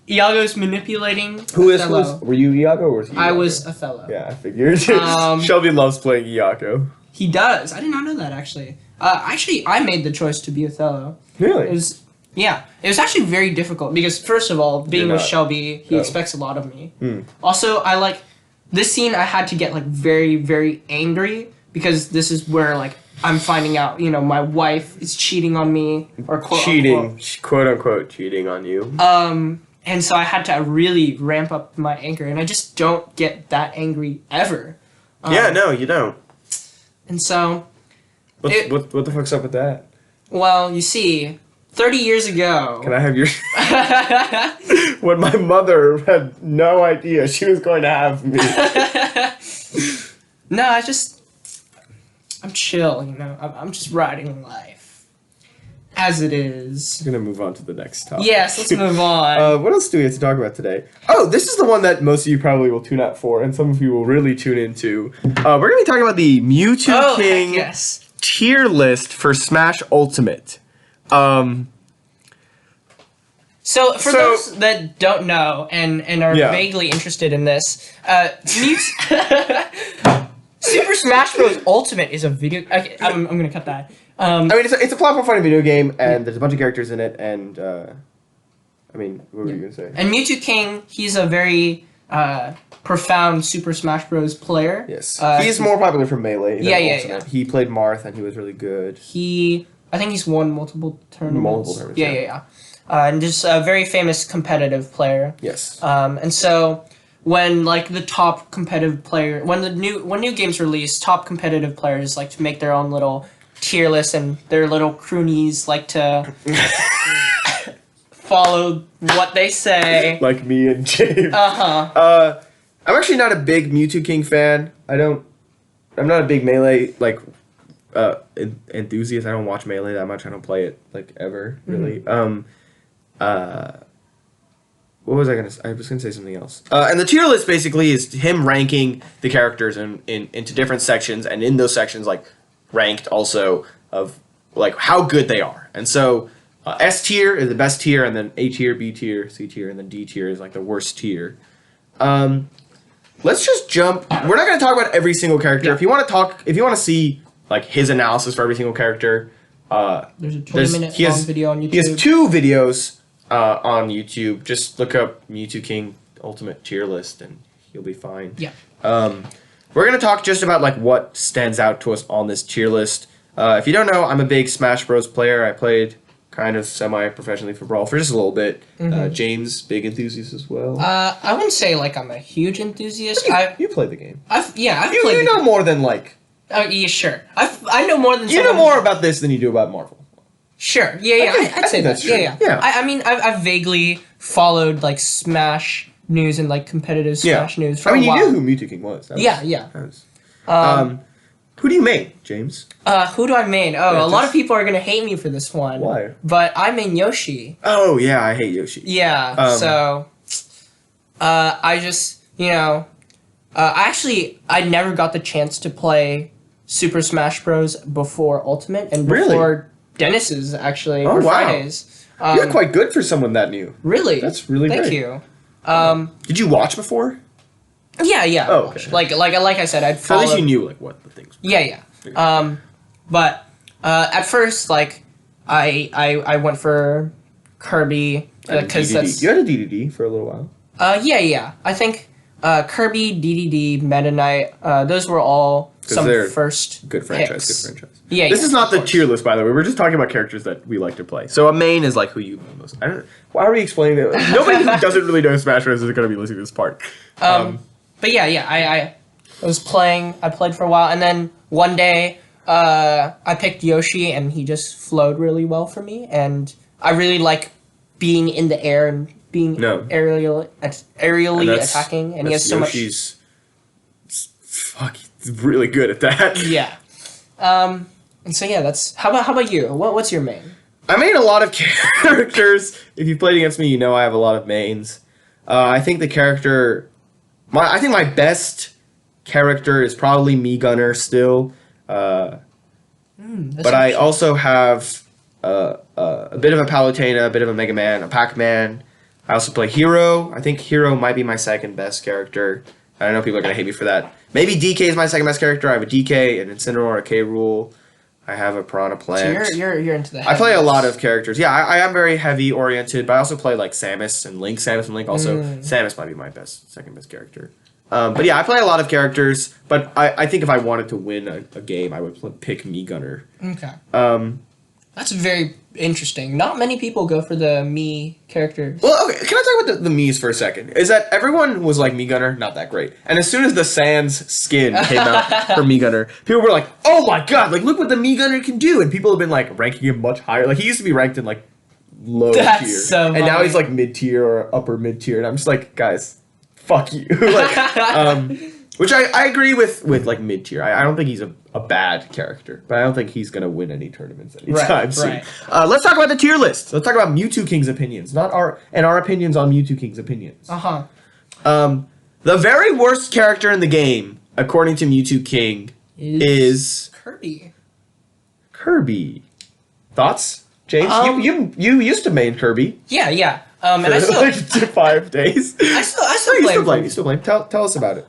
Iago's manipulating Who is? Othello. Were you Iago or was he I Iago? was Othello. Yeah, I figured. Shelby loves playing Iago. He does. I did not know that, actually. I made the choice to be Othello. Really? It was actually very difficult because, first of all, being with Shelby, he Oh. expects a lot of me. Hmm. Also, this scene, I had to get, very, very angry because this is where, I'm finding out, my wife is cheating on me, or quote unquote cheating on you. And so I had to really ramp up my anger, and I just don't get that angry ever. Yeah, no, you don't. And so... What the fuck's up with that? Well, you see, 30 years ago... Can I have your... When my mother had no idea she was going to have me. No, I'm chill, I'm just riding life. As it is. We're gonna move on to the next topic. Yes, let's move on. What else do we have to talk about today? Oh, this is the one that most of you probably will tune out for, and some of you will really tune into. We're gonna be talking about the Mew2King yes. tier list for Smash Ultimate. So, for those that don't know and are vaguely interested in this, Super Smash Bros. Ultimate is a video... Okay, I'm going to cut that. I mean, it's a platform fighting video game, and there's a bunch of characters in it, and... I mean, what were you going to say? And Mew2King, he's a very profound Super Smash Bros. Player. Yes. He's more popular for Melee than Ultimate. Yeah. He played Marth, and he was really good. I think he's won multiple tournaments. Yeah. And just a very famous competitive player. Yes. And so when like the top competitive player, when new games release, top competitive players like to make their own little tier list, and their little croonies like to follow what they say. Like me and James. Uh-huh. I'm actually not a big Mew2King fan. I'm not a big Melee enthusiast. I don't watch Melee that much. I don't play it like ever really. What was I gonna say? I was gonna say something else. And the tier list basically is him ranking the characters into different sections, and in those sections like ranked also of like how good they are. And so S tier is the best tier, and then A tier, B tier, C tier, and then D tier is like the worst tier. Let's just jump. We're not gonna talk about every single character. Yeah. If you want to see like his analysis for every single character, there's a 20-minute long video on YouTube. He has 2 videos on YouTube. Just look up Mew2King Ultimate tier list, and you'll be fine. Yeah. We're gonna talk just about like what stands out to us on this tier list. If you don't know, I'm a big Smash Bros. Player. I played kind of semi-professionally for Brawl for just a little bit. James, big enthusiast as well. I wouldn't say like I'm a huge enthusiast. You played the game. I've played. You know more than like. Yeah, sure. I know more than. You know more about this than you do about Marvel. Sure. Yeah. I'd say that's that. true. Yeah. I mean, I've vaguely followed like Smash news and like competitive Smash news for a while. You knew who Mew2King was. Yeah. Who do you main, James? Who do I main? A lot of people are gonna hate me for this one. Why? But I main Yoshi. Oh yeah, I hate Yoshi. Yeah. So, I just I never got the chance to play Super Smash Bros. Before Ultimate and before Dennis's actually. Oh, wow. Fridays. You're quite good for someone that new. Really? That's really Thank great. you. Did you watch before? Yeah. Oh, okay. Like I said, I'd So follow. at least you knew like what the things were. Yeah. But at first, like, I went for Kirby because that's You had a DDD for a little while. Yeah. I think Kirby, DDD, Meta Knight, those were all some first good franchise. picks. Good franchise. Yeah. This is not the tier list, by the way. We're just talking about characters that we like to play. So a main is like who you play most. I don't. Why are we explaining that? Nobody who doesn't really know Smash Bros. Is going to be listening to this part. But yeah. I was playing. I played for a while, and then one day, I picked Yoshi, and he just flowed really well for me. And I really like being in the air and being aerially attacking. And he has so Yoshi's he's really good at that. Yeah. And so yeah, that's how about you? What's your main? I main a lot of characters. If you played against me, you know I have a lot of mains. I think my best character is probably Me Gunner still. But I also have a bit of a Palutena, a bit of a Mega Man, a Pac-Man. I also play Hero. I think Hero might be my second best character. I know people are gonna hate me for that. Maybe DK is my second best character. I have a DK, an Incineroar, a K-Rool. I have a Piranha Plant. So you're into the. I play a lot of characters. Yeah, I am very heavy oriented, but I also play like Samus and Link. Also, Samus might be my second best character. But yeah, I play a lot of characters. But I think if I wanted to win a game, I would pick Me Gunner. Okay. That's very interesting. Not many people go for the Me characters. Well, okay, can I talk about the Miis for a second? Is that everyone was like Me Gunner, not that great. And as soon as the Sans skin came out for Me Gunner, people were like, oh my god, like look what the Me Gunner can do. And people have been like ranking him much higher. Like he used to be ranked in like low tier. So and now he's like mid tier or upper mid tier. And I'm just like, guys, fuck you. Like, Which I agree with like mid tier. I don't think he's a bad character, but I don't think he's gonna win any tournaments anytime soon. Right. Let's talk about the tier list. Let's talk about Mew2King's opinions, not our opinions on Mew2King's opinions. The very worst character in the game, according to Mew2King, is Kirby. Thoughts, James? You used to main Kirby. Yeah. And I still like 5 days. I still play. You still play. Tell us about it.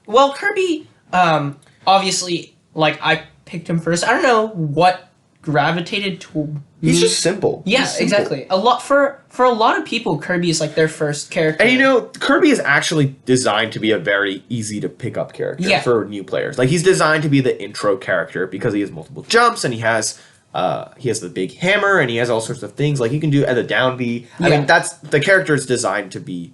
Well, Kirby, obviously, like, I picked him first. I don't know what gravitated to. He's just simple. Yeah, exactly. A lot for a lot of people, Kirby is like their first character. And Kirby is actually designed to be a very easy to pick up character for new players. Like, he's designed to be the intro character because he has multiple jumps and he has the big hammer and he has all sorts of things. Like, he can do the down B. I mean, that's the character is designed to be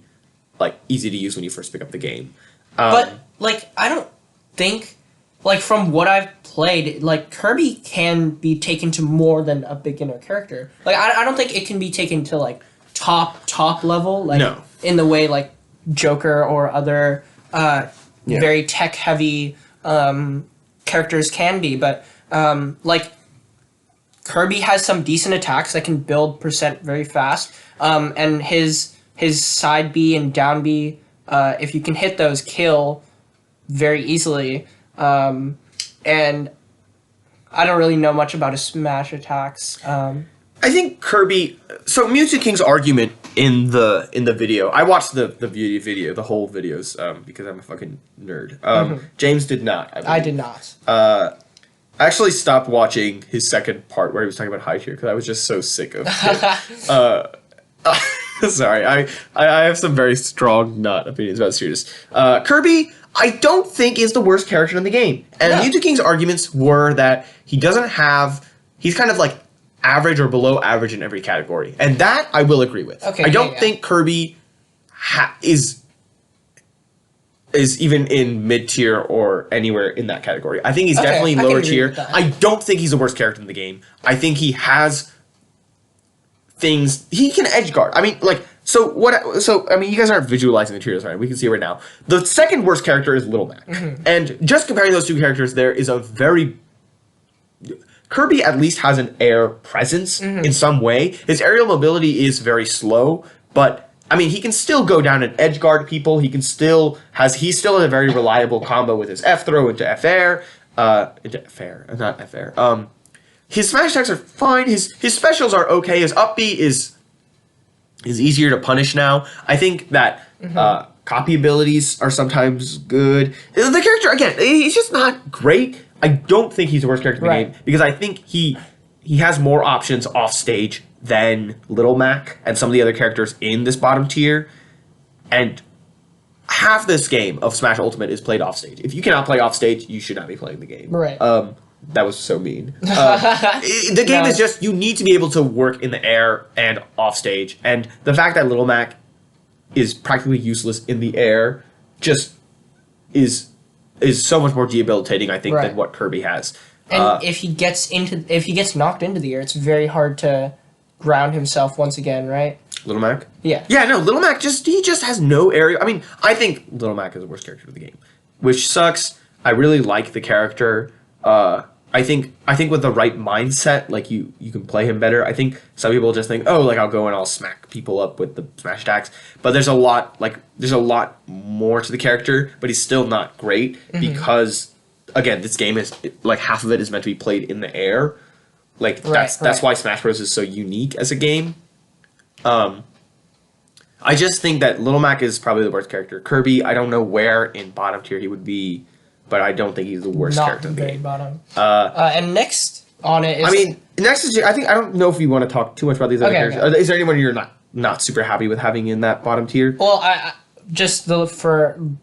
like easy to use when you first pick up the game. But like, I don't think, like, from what I've played, like, Kirby can be taken to more than a beginner character. Like, I don't think it can be taken to, like, top level, like, in the way, like, Joker or other very tech-heavy characters can be. But, like, Kirby has some decent attacks that can build percent very fast. And his side B and down B, if you can hit those, kill very easily. And I don't really know much about his smash attacks. I think Kirby. So Mew2King's argument in the video. I watched the video, the whole videos, because I'm a fucking nerd. James did not. I did not. I actually stopped watching his second part where he was talking about high tier because I was just so sick of it. Sorry, I have some very strong opinions about serious. Kirby, I don't think is the worst character in the game. And Mew2King's arguments were that he's kind of like average or below average in every category. And that I will agree with. Okay, I don't think Kirby is even in mid tier or anywhere in that category. I think he's definitely lower tier. I don't think he's the worst character in the game. I think he has things he can edge guard. I mean, like, I mean, you guys aren't visualizing the tiers, right? We can see it right now. The second worst character is Little Mac. And just comparing those two characters, there is a very Kirby at least has an air presence in some way. His aerial mobility is very slow, but I mean, he can still go down and edge guard people. He still has a very reliable combo with his F throw into F air, not F air. His smash attacks are fine. His specials are okay. His up B is easier to punish now. I think that copy abilities are sometimes good. The character, again, he's just not great. I don't think he's the worst character in the game because I think he has more options off stage than Little Mac and some of the other characters in this bottom tier. And half this game of Smash Ultimate is played off stage. If you cannot play off stage, you should not be playing the game. Right. That was so mean. The game is just, you need to be able to work in the air and off stage. And the fact that Little Mac is practically useless in the air just is so much more debilitating, I think, than what Kirby has. And if he gets knocked into the air, it's very hard to ground himself once again, right? Little Mac? Yeah. Yeah, no, Little Mac he just has no area. I mean, I think Little Mac is the worst character of the game, which sucks. I really like the character. I think with the right mindset, like you can play him better. I think some people just think, oh, like I'll go and I'll smack people up with the smash attacks. But there's a lot more to the character, but he's still not great because, again, this game is like half of it is meant to be played in the air. Like that's why Smash Bros is so unique as a game. I just think that Little Mac is probably the worst character. Kirby, I don't know where in bottom tier he would be, but I don't think he's the worst character in the game. Bottom. And next on it is... I mean, next is... I don't know if we want to talk too much about these other characters. Okay. Is there anyone you're not super happy with having in that bottom tier? Well,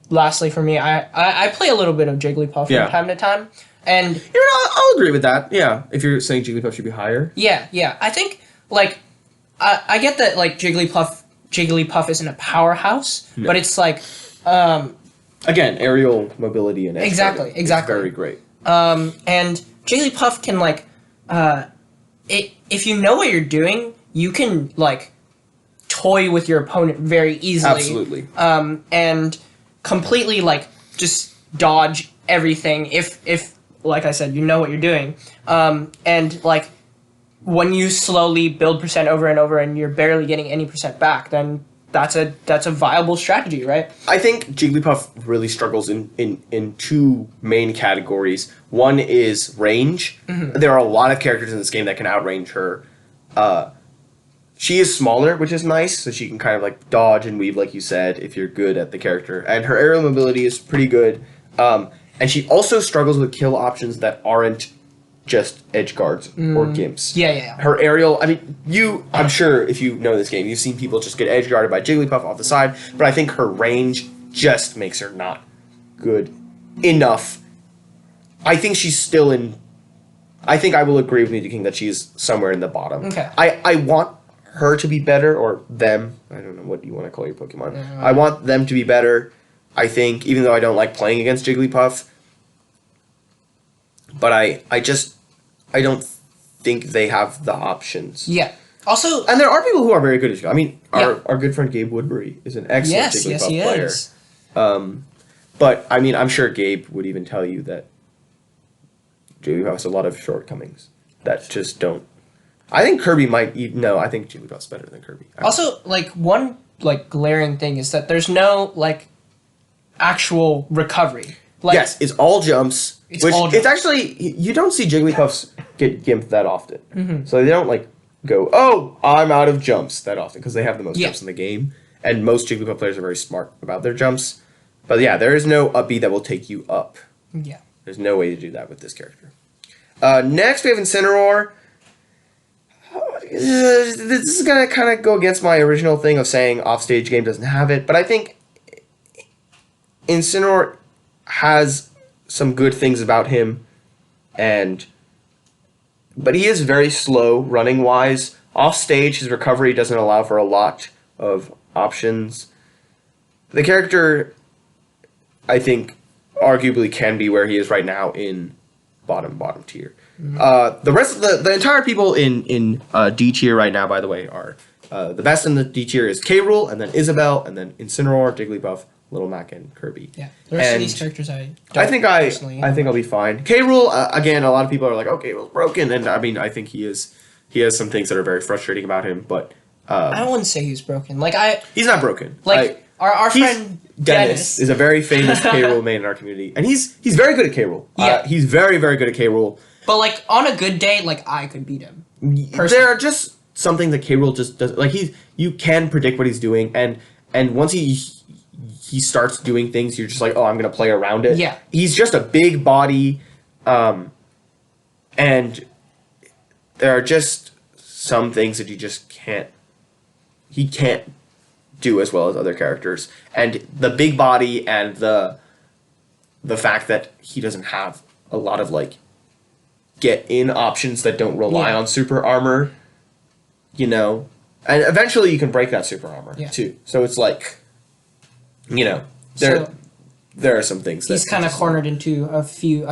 lastly for me, I play a little bit of Jigglypuff from time to time. And... I'll agree with that. Yeah. If you're saying Jigglypuff should be higher. Yeah. I think, like... I get that, like, Jigglypuff isn't a powerhouse, but it's like... Again, aerial mobility and exactly. It's very great. And Jigglypuff can, like, if you know what you're doing, you can, like, toy with your opponent very easily. Absolutely. And completely, like, just dodge everything if like I said, you know what you're doing. And like when you slowly build percent over and over and you're barely getting any percent back, then that's a viable strategy, right? I think Jigglypuff really struggles in two main categories. One is range. Mm-hmm. There are a lot of characters in this game that can outrange her. She is smaller, which is nice, so she can kind of like dodge and weave, like you said, if you're good at the character. And her aerial mobility is pretty good. And she also struggles with kill options that aren't just edge guards or gimps. Yeah. Her aerial, I mean, I'm sure if you know this game, you've seen people just get edge guarded by Jigglypuff off the side, but I think her range just makes her not good enough. I think she's still in, I think I will agree with Mew2King that she's somewhere in the bottom. Okay. I want her to be better, or them, I don't know what you want to call your Pokemon. I want them to be better, I think, even though I don't like playing against Jigglypuff. But I don't think they have the options. Yeah. Also, And there are people who are very good at it. I mean, our good friend Gabe Woodbury is an excellent Jigglypuff he player. is. But, I mean, I'm sure Gabe would even tell you that Jigglypuff has a lot of shortcomings that just don't... I think Kirby might... No, I think Jigglypuff's better than Kirby. Also, like, one, like, glaring thing is that there's no, like, actual recovery. Like, yes, it's all jumps. It's all jumps. It's actually... You don't see Jigglypuffs get gimped that often. Mm-hmm. So they don't, like, go, oh, I'm out of jumps that often, because they have the most jumps in the game. And most Jigglypuff players are very smart about their jumps. But yeah, there is no up B that will take you up. Yeah. There's no way to do that with this character. Next, we have Incineroar. This is going to kind of go against my original thing of saying offstage game doesn't have it, but I think Incineroar has some good things about him, but he is very slow running wise. Offstage, his recovery doesn't allow for a lot of options. The character, I think, arguably can be where he is right now in bottom tier. Mm-hmm. The rest of the entire people in D tier right now, by the way, are the best in the D tier is K. Rool, and then Isabelle, and then Incineroar, Jigglypuff, Little Mac, and Kirby. Yeah, the rest of these characters I think I'll be fine. K. Rool, again, a lot of people are like, oh, K. Rool's broken, and I mean, I think he has some things that are very frustrating about him, but I wouldn't say he's broken. He's not broken. Our friend Dennis is a very famous K. Rool main in our community, and he's very good at K. Rool. Yeah. He's very, very good at K. Rool. But like on a good day, like I could beat him. Personally. There are just some things that K. Rool just does. Like you can predict what he's doing, and once he starts doing things, you're just like, oh, I'm gonna play around it. Yeah. He's just a big body, and there are just some things that you just can't. He can't do as well as other characters, and the big body and the fact that he doesn't have a lot of like get in options that don't rely on super armor, and eventually you can break that super armor too. So it's like, there are some things he's kind of cornered into a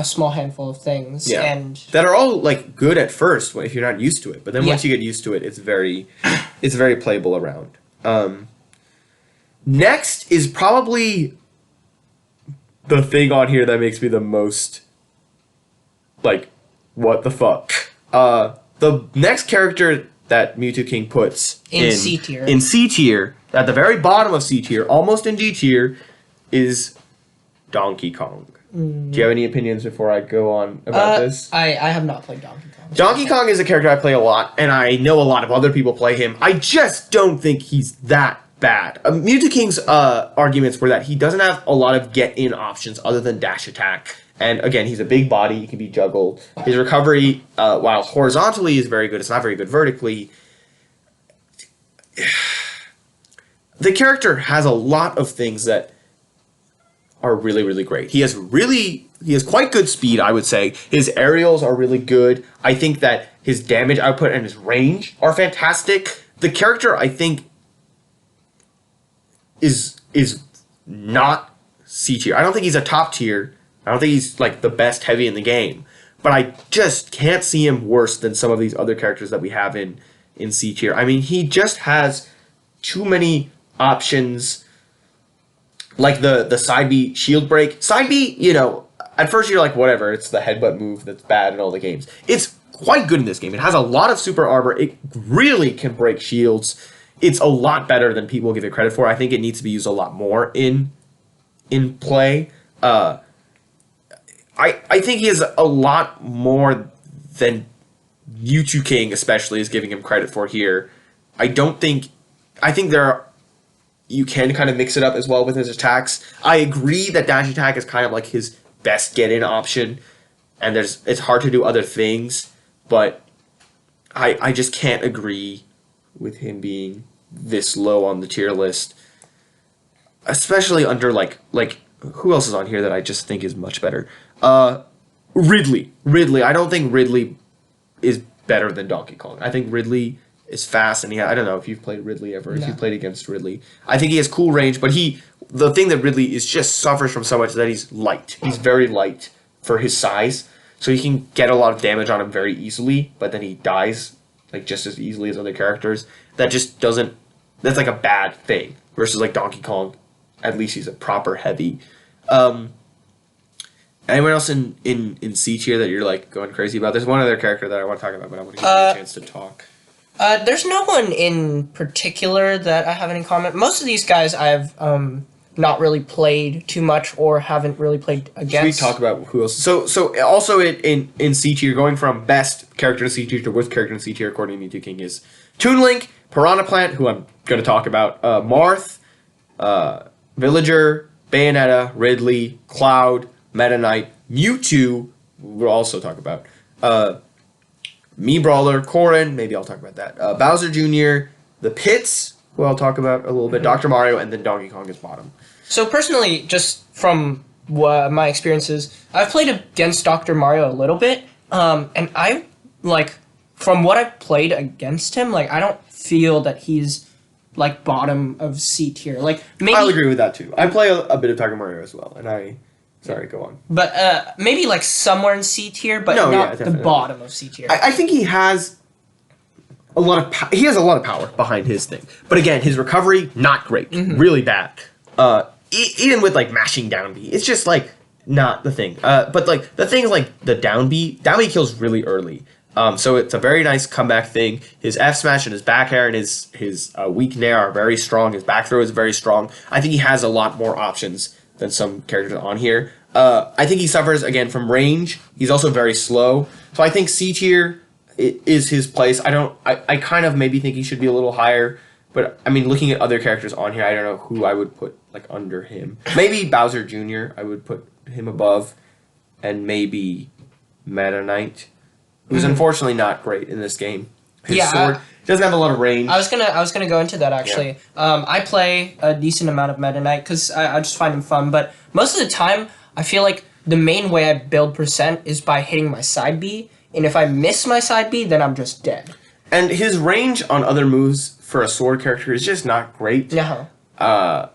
small handful of things, and that are all like good at first if you're not used to it, but then once you get used to it, it's very playable around. Next is probably the thing on here that makes me the most like, what the fuck? The next character that Mew2King puts in C tier, at the very bottom of C tier, almost in D tier, is Donkey Kong. Do you have any opinions before I go on about this? I have not played Donkey Kong. Donkey Kong is a character I play a lot, and I know a lot of other people play him. I just don't think he's that bad. Mew2King's arguments were that he doesn't have a lot of get-in options other than dash attack. And again, he's a big body, he can be juggled. His recovery, while horizontally is very good, it's not very good vertically. The character has a lot of things that are really, really great. He has quite good speed, I would say. His aerials are really good. I think that his damage output and his range are fantastic. The character, I think, is not C tier. I don't think he's a top tier. I don't think he's like the best heavy in the game. But I just can't see him worse than some of these other characters that we have in C tier. I mean, he just has too many options. like the side B shield break. Side B, at first you're like, whatever, it's the headbutt move that's bad in all the games. It's quite good in this game. It has a lot of super armor. It really can break shields. It's a lot better than people give it credit for. I think it needs to be used a lot more in play. I think he has a lot more than Mew2King especially is giving him credit for here. I think you can kind of mix it up as well with his attacks. I agree that dash attack is kind of like his best get-in option, and it's hard to do other things, but I just can't agree with him being this low on the tier list, especially under like who else is on here that I just think is much better? Ridley. I don't think Ridley is better than Donkey Kong. I think Ridley is fast, and I don't know if you've played Ridley ever, if you played against Ridley. I think he has cool range, but the thing that Ridley is just suffers from so much is that he's light. He's very light for his size, so you can get a lot of damage on him very easily, but then he dies like just as easily as other characters. That's like a bad thing, versus like Donkey Kong. At least he's a proper heavy. Anyone else in C tier that you're like going crazy about? There's one other character that I want to talk about, but I want to give you a chance to talk. There's no one in particular that I have any comment. Most of these guys I've not really played too much or haven't really played against. Should we talk about who else? So also in C tier, going from best character in C tier to worst character in C tier according to Mew2King is Toon Link, Piranha Plant, who I'm going to talk about, Marth, Villager, Bayonetta, Ridley, Cloud, Meta Knight, Mewtwo, we'll also talk about, Me Brawler, Corrin, maybe I'll talk about that, Bowser Jr., the Pits, who I'll talk about a little bit, Dr. Mario, and then Donkey Kong is bottom. So personally, just from my experiences, I've played against Dr. Mario a little bit, and I, from what I've played against him, I don't feel that he's, bottom of C tier. Maybe I'll agree with that, too. I play a bit of Dr. Mario as well, and Sorry, go on. But maybe somewhere in C tier, but not the bottom of C tier. I think he has a lot of power behind his thing. But again, his recovery, not great. Mm-hmm. Really bad. Even with mashing down B, it's just not the thing. But the thing is the down B kills really early. So it's a very nice comeback thing. His F smash and his back air and his weak nair are very strong. His back throw is very strong. I think he has a lot more options than some characters on here. I think he suffers, again, from range. He's also very slow. So I think C tier is his place. I kind of maybe think he should be a little higher. But, I mean, looking at other characters on here, I don't know who I would put, under him. Maybe Bowser Jr. I would put him above. And maybe Meta Knight, who's unfortunately not great in this game. His sword doesn't have a lot of range. I was gonna go into that actually. Yeah. I play a decent amount of Meta Knight because I just find him fun. But most of the time, I feel like the main way I build percent is by hitting my side B, and if I miss my side B, then I'm just dead. And his range on other moves for a sword character is just not great. No. And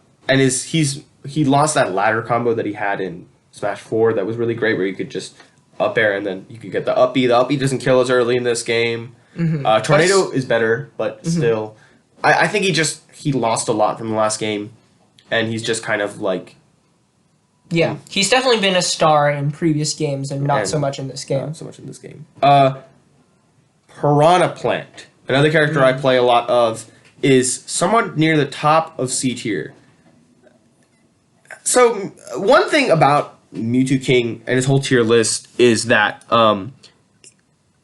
he lost that ladder combo that he had in Smash 4 that was really great, where you could just up air and then you could get the up B. The up B doesn't kill as early in this game. Mm-hmm. Tornado is better, but still, I think he lost a lot from the last game, and he's just kind of yeah, he's definitely been a star in previous games, and not so much in this game. Not so much in this game. Piranha Plant, another character I play a lot of, is somewhat near the top of C tier. So one thing about Mew2King and his whole tier list is that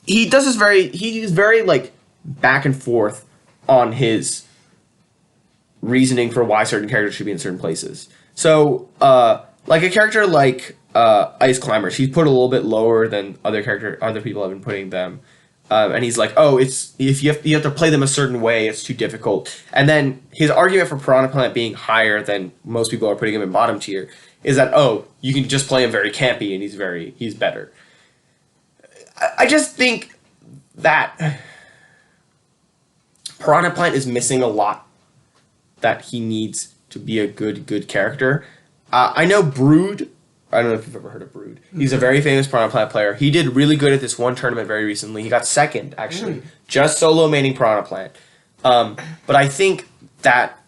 he's very back and forth on his reasoning for why certain characters should be in certain places. So a character like Ice Climbers, he's put a little bit lower than other people have been putting them. And he's if you have to play them a certain way, it's too difficult. And then his argument for Piranha Plant being higher than most people are putting him in bottom tier is that you can just play him very campy and he's better. I just think that Piranha Plant is missing a lot that he needs to be a good character. I know Brood. I don't know if you've ever heard of Brood. He's a very famous Piranha Plant player. He did really good at this one tournament very recently. He got second, actually, just solo maining Piranha Plant. But I think that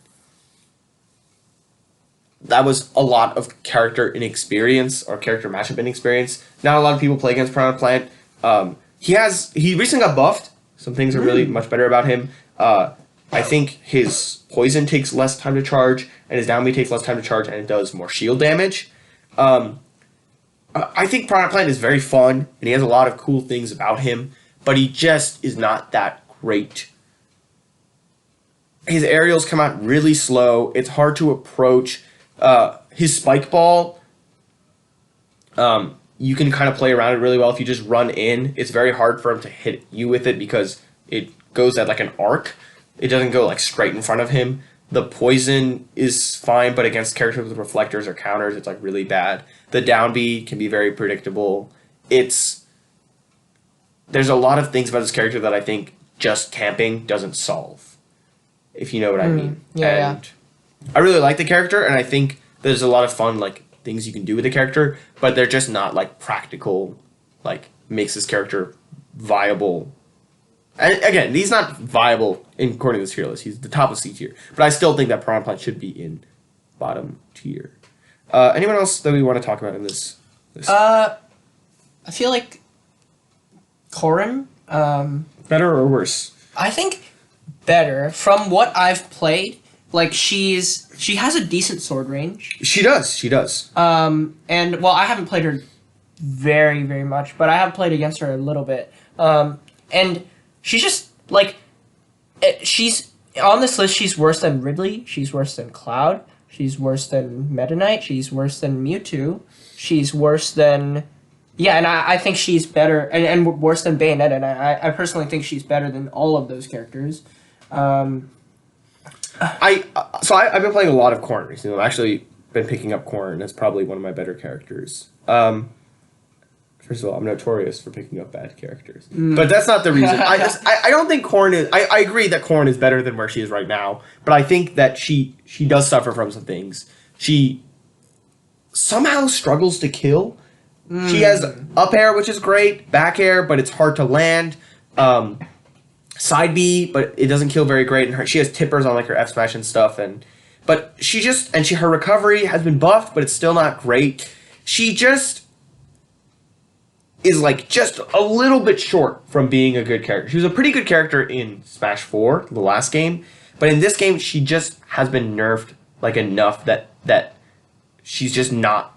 that was a lot of character inexperience or character matchup inexperience. Not a lot of people play against Piranha Plant. He recently got buffed. Some things are really much better about him. I think his poison takes less time to charge, and his down B takes less time to charge, and it does more shield damage. I think Piranha Plant is very fun, and he has a lot of cool things about him, but he just is not that great. His aerials come out really slow. It's hard to approach. His spike ball, you can kind of play around it really well if you just run in. It's very hard for him to hit you with it because it goes at like an arc. It doesn't go like straight in front of him. The poison is fine, but against characters with reflectors or counters, it's like really bad. The down B can be very predictable. There's a lot of things about this character that I think just camping doesn't solve, if you know what I mean. Yeah. I really like the character, and I think there's a lot of fun like things you can do with the character, but they're just not like practical, like makes this character viable. And again, he's not viable according to this tier list. He's the top of C tier. But I still think that Piranha Plant should be in bottom tier. Anyone else that we want to talk about in this? I feel like Corrin. Better or worse? I think better. From what I've played, like she has a decent sword range. She does. And well, I haven't played her very, very much, but I have played against her a little bit. And she's just like, she's on this list. She's worse than Ridley. She's worse than Cloud. She's worse than Meta Knight. She's worse than Mewtwo. She's worse than, yeah, and I think she's better, and worse than Bayonetta. And I personally think she's better than all of those characters. I've been playing a lot of Corrin recently. I've actually been picking up Corrin as probably one of my better characters. First of all, I'm notorious for picking up bad characters, but that's not the reason. I don't think Corrin is. I agree that Corrin is better than where she is right now, but I think that she does suffer from some things. She somehow struggles to kill. She has up air, which is great, back air, but it's hard to land. Side B, but it doesn't kill very great. And she has tippers on like her F smash and stuff, but her recovery has been buffed, but it's still not great. She just is like just a little bit short from being a good character. She was a pretty good character in Smash 4, the last game, but in this game she just has been nerfed like enough that she's just not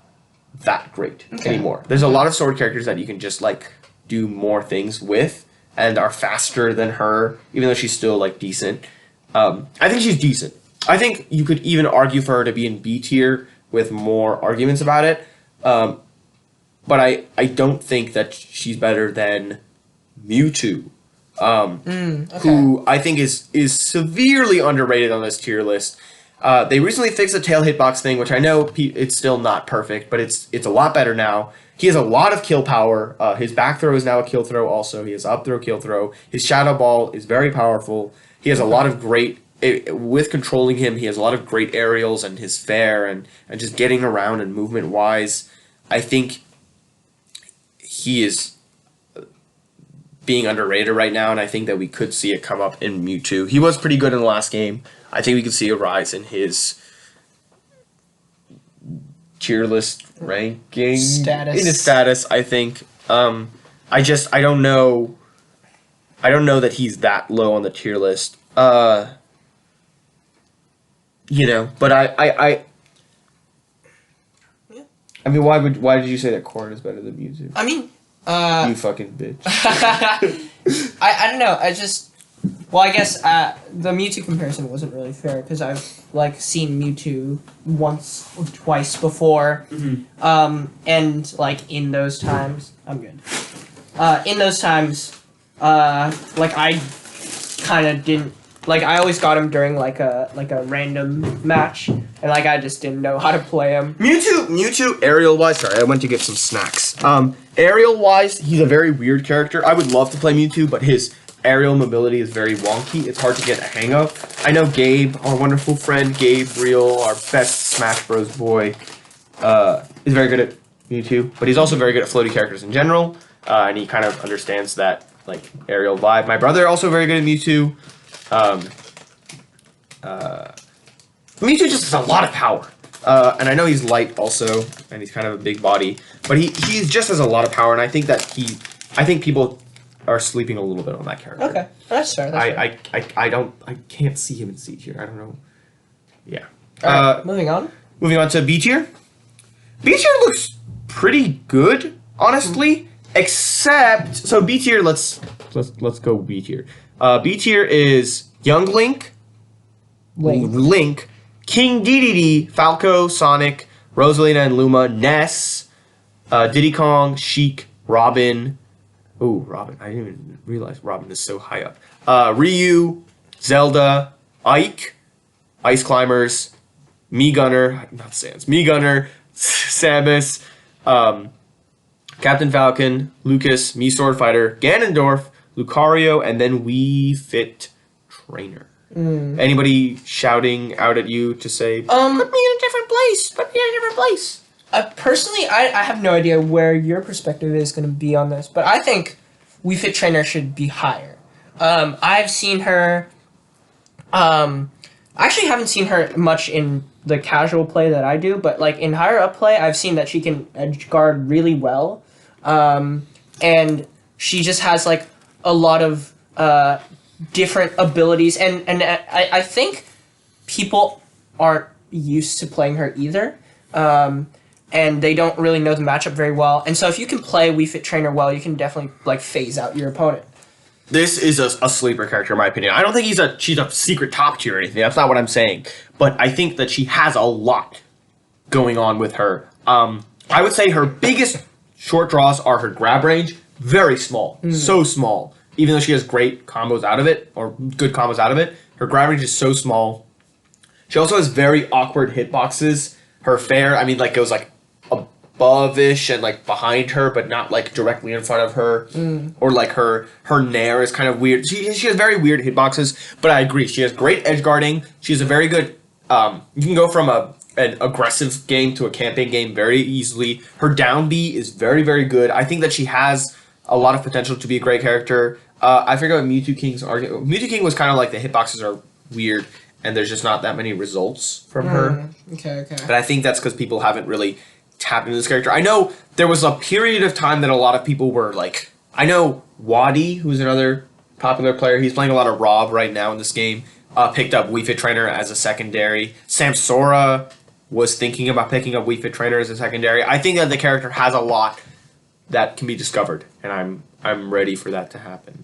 that great anymore. There's a lot of sword characters that you can just like do more things with and are faster than her, even though she's still like decent. I think she's decent. I think you could even argue for her to be in B tier with more arguments about it. But I don't think that she's better than Mewtwo, who I think is severely underrated on this tier list. They recently fixed the tail hitbox thing, which I know it's still not perfect, but it's a lot better now. He has a lot of kill power. His back throw is now a kill throw also. He has up throw, kill throw. His shadow ball is very powerful. He has a lot of great, with controlling him, he has a lot of great aerials and his fair and just getting around and movement-wise. I think he is being underrated right now, and I think that we could see it come up in Mewtwo. He was pretty good in the last game. I think we could see a rise in his tier list ranking. Status. In his status, I think. I don't know. I don't know that he's that low on the tier list. But I mean, why did you say that Corrin is better than Mewtwo? I mean, you fucking bitch. I don't know. I guess the Mewtwo comparison wasn't really fair because I've like seen Mewtwo once or twice before, and like in those times, I'm good. In those times, like I kind of didn't. Like, I always got him during, like a random match, and, like, I just didn't know how to play him. Mewtwo, aerial-wise, sorry, I went to get some snacks. Aerial-wise, he's a very weird character. I would love to play Mewtwo, but his aerial mobility is very wonky. It's hard to get a hang of. I know Gabe, our wonderful friend, Gabriel, our best Smash Bros. Boy, is very good at Mewtwo, but he's also very good at floaty characters in general, and he kind of understands that, like, aerial vibe. My brother also very good at Mewtwo. Mewtwo just has a lot of power. And I know he's light also, and he's kind of a big body, but he just has a lot of power, and I think people are sleeping a little bit on that character. Okay, that's fair. I can't see him in C tier. I don't know. Yeah. All right, moving on. Moving on to B tier. B tier looks pretty good, honestly. Except, so B tier. Let's go B tier. B tier is Young Link, King Dedede, Falco, Sonic, Rosalina and Luma, Ness, Diddy Kong, Sheik, Robin. Ooh, Robin. I didn't even realize Robin is so high up. Ryu, Zelda, Ike, Ice Climbers, Mii Gunner, not Sans, Mii Gunner, Samus, Captain Falcon, Lucas, Mii Sword Fighter, Ganondorf, Lucario, and then Wii Fit Trainer. Anybody shouting out at you to say, put me in a different place, put me in a different place? Personally, I have no idea where your perspective is going to be on this, but I think Wii Fit Trainer should be higher. I've seen her... I actually haven't seen her much in the casual play that I do, but like in higher up play, I've seen that she can edge guard really well. And she just has like a lot of different abilities, and I think people aren't used to playing her either. And they don't really know the matchup very well. And so if you can play Wii Fit Trainer well, you can definitely like phase out your opponent. This is a sleeper character in my opinion. I don't think she's a secret top tier or anything. That's not what I'm saying. But I think that she has a lot going on with her. I would say her biggest short draws are her grab range. Very small. So small. Even though she has great combos out of it, or good combos out of it, her grab range is so small. She also has very awkward hitboxes. Her fair, I mean, like goes like above-ish and like behind her, but not like directly in front of her. Or like her nair is kind of weird. She has very weird hitboxes, but I agree. She has great edge guarding. She has a very good. You can go from an aggressive game to a camping game very easily. Her down B is very, very good. I think that she has a lot of potential to be a great character. I forget what Mew2King's argument. Mew2King was kind of like the hitboxes are weird, and there's just not that many results from her. Okay. But I think that's because people haven't really tapped into this character. I know there was a period of time that a lot of people were like, I know Wadi, who's another popular player, he's playing a lot of Rob right now in this game, picked up Wii Fit Trainer as a secondary. Samsora was thinking about picking up Wii Fit Trainer as a secondary. I think that the character has a lot that can be discovered, and I'm ready for that to happen.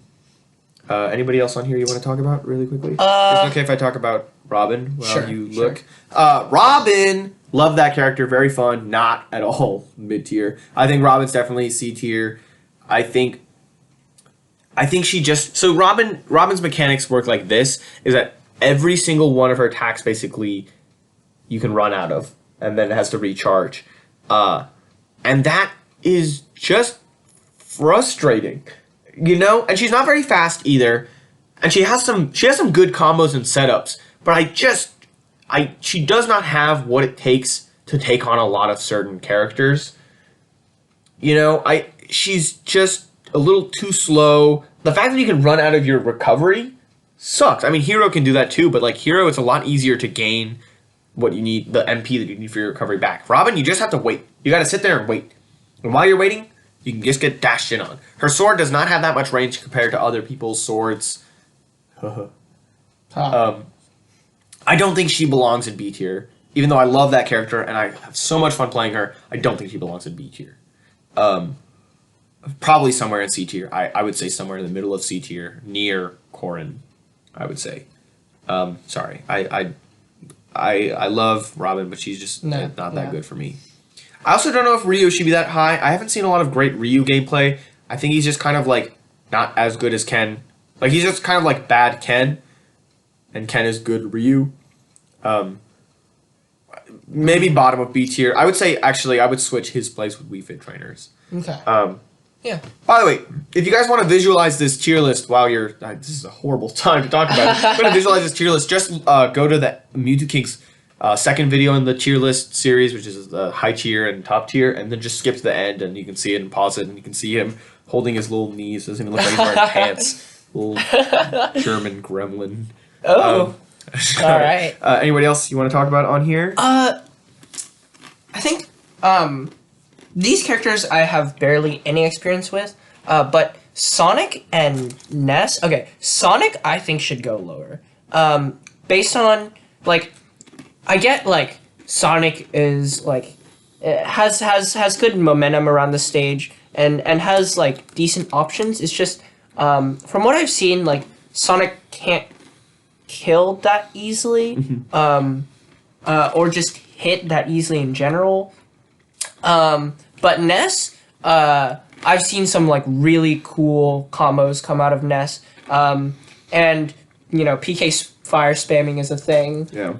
Anybody else on here you want to talk about really quickly? Is it okay if I talk about Robin while you look? Robin! Love that character. Very fun. Not at all mid-tier. I think Robin's definitely C-tier. I think she just... So Robin's mechanics work like this, is that every single one of her attacks basically you can run out of, and then it has to recharge. And that is just frustrating. You know, and she's not very fast either, and she has some good combos and setups, but she does not have what it takes to take on a lot of certain characters. You know, she's just a little too slow. The fact that you can run out of your recovery sucks. I mean, Hero can do that too, but like Hero, it's a lot easier to gain what you need, the MP that you need for your recovery back. Robin, you just have to wait. You got to sit there and wait, and while you're waiting, you can just get dashed in on. Her sword does not have that much range compared to other people's swords. I don't think she belongs in B tier. Even though I love that character and I have so much fun playing her, I don't think she belongs in B tier. Probably somewhere in C tier. I would say somewhere in the middle of C tier, near Corrin, I would say. Sorry. I love Robin, but she's just not that good for me. I also don't know if Ryu should be that high. I haven't seen a lot of great Ryu gameplay. I think he's just kind of like not as good as Ken. Like he's just kind of like bad Ken, and Ken is good Ryu. Maybe bottom of B tier. I would say actually I would switch his place with Wii Fit Trainers. Okay. Yeah. By the way, if you guys want to visualize this tier list while you're... this is a horrible time to talk about it. If you want to visualize this tier list, just go to the Mew2King's second video in the tier list series, which is the high tier and top tier, and then just skip to the end, and you can see it and pause it, and you can see him holding his little knees. Doesn't even look like he's wearing pants. Little German gremlin. Oh. All right. Anybody else you want to talk about on here? These characters I have barely any experience with, but Sonic and Ness. Okay, Sonic I think should go lower. Based on like, I get like Sonic is like has good momentum around the stage and has like decent options. It's just from what I've seen, like Sonic can't kill that easily, or just hit that easily in general. But Ness, I've seen some like really cool combos come out of Ness, and you know fire spamming is a thing. Yeah.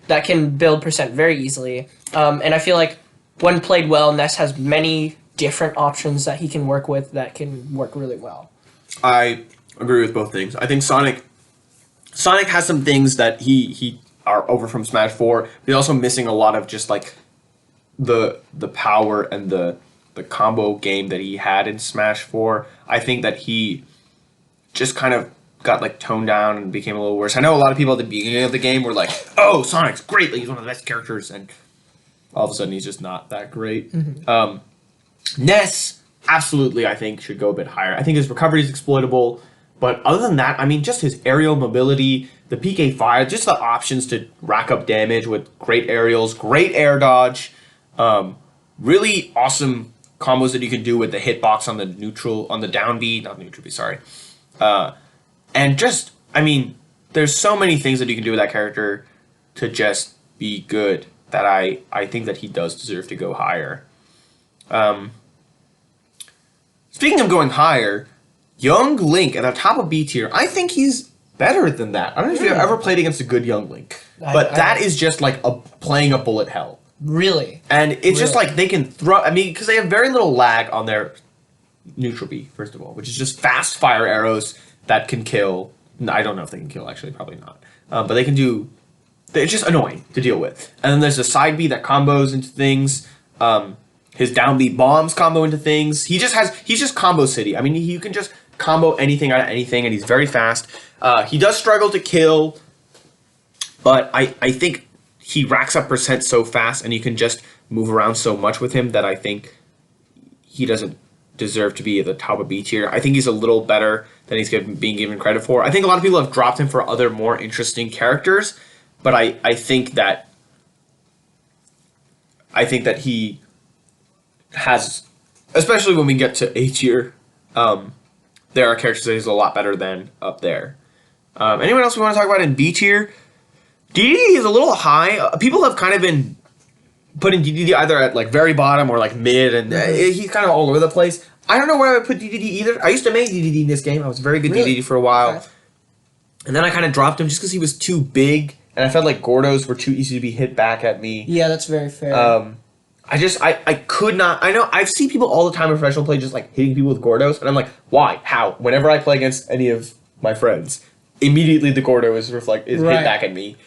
That can build percent very easily. And I feel like when played well, Ness has many different options that he can work with that can work really well. I agree with both things. I think Sonic has some things that he are over from Smash 4. But he's also missing a lot of just like the power and the combo game that he had in Smash 4. I think that he just kind of got like toned down and became a little worse. I know a lot of people at the beginning of the game were like, "Oh, Sonic's great! Like, he's one of the best characters," and all of a sudden he's just not that great. Ness, absolutely, I think should go a bit higher. I think his recovery is exploitable, but other than that, I mean, just his aerial mobility, the PK fire, just the options to rack up damage with great aerials, great air dodge, really awesome combos that you can do with the hitbox on the down B, not neutral B, sorry. And just, I mean, there's so many things that you can do with that character to just be good that I think that he does deserve to go higher. Speaking of going higher, Young Link at the top of B tier, I think he's better than that. I don't know if you've ever played against a good Young Link, but that is just like playing a bullet hell. Really? And it's just like they can throw, I mean, because they have very little lag on their neutral B, first of all, which is just fast fire arrows that can kill. I don't know if they can kill, actually, probably not. But they can do, it's just annoying to deal with. And then there's a side B that combos into things. His down B bombs combo into things. He's just combo city. I mean, you can just combo anything out of anything, and he's very fast. He does struggle to kill, but I think he racks up percent so fast, and you can just move around so much with him that I think he doesn't deserve to be at the top of B tier. I think he's a little better than he's being given credit for. I think a lot of people have dropped him for other more interesting characters, but I think that he has, especially when we get to A tier, there are characters that he's a lot better than up there. Anyone else we want to talk about in B tier? DDD is a little high. People have kind of been putting DDD either at like very bottom or like mid, and he's kind of all over the place. I don't know where I would put DDD either. I used to make DDD in this game. I was very good DDD for a while. Okay. And then I kind of dropped him just because he was too big, and I felt like Gordos were too easy to be hit back at me. Yeah, that's very fair. I could not. I know I've seen people all the time in professional play just like hitting people with Gordos, and I'm like, why? How? Whenever I play against any of my friends, immediately the Gordo is hit back at me.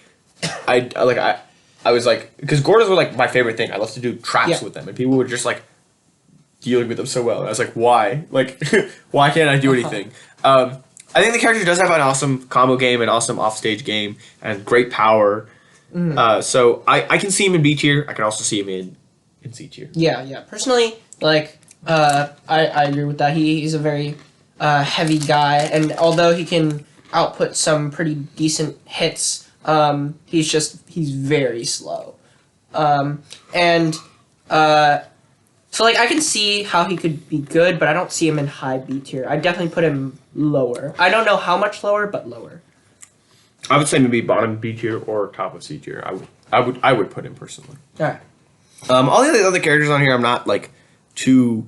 I was like, because Gordos were like my favorite thing. I love to do traps with them, and people were just like dealing with them so well. And I was like, why? Like, why can't I do anything? I think the character does have an awesome combo game, an awesome offstage game, and great power. So I can see him in B tier. I can also see him in C tier. Yeah. Personally, like, I agree with that. He's a very heavy guy, and although he can output some pretty decent hits, he's very slow. So like I can see how he could be good, but I don't see him in high B tier. I definitely put him lower. I don't know how much lower, but lower. I would say maybe bottom B tier or top of C tier. I would put him personally. All right. All the other characters on here, I'm not like too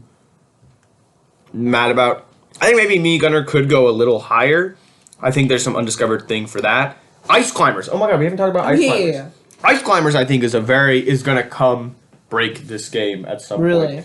mad about. I think maybe Mii Gunner could go a little higher. I think there's some undiscovered thing for that. Ice Climbers. Oh my god, we haven't talked about Ice Climbers. Yeah. Ice Climbers, I think, is gonna come break this game at some point. Really?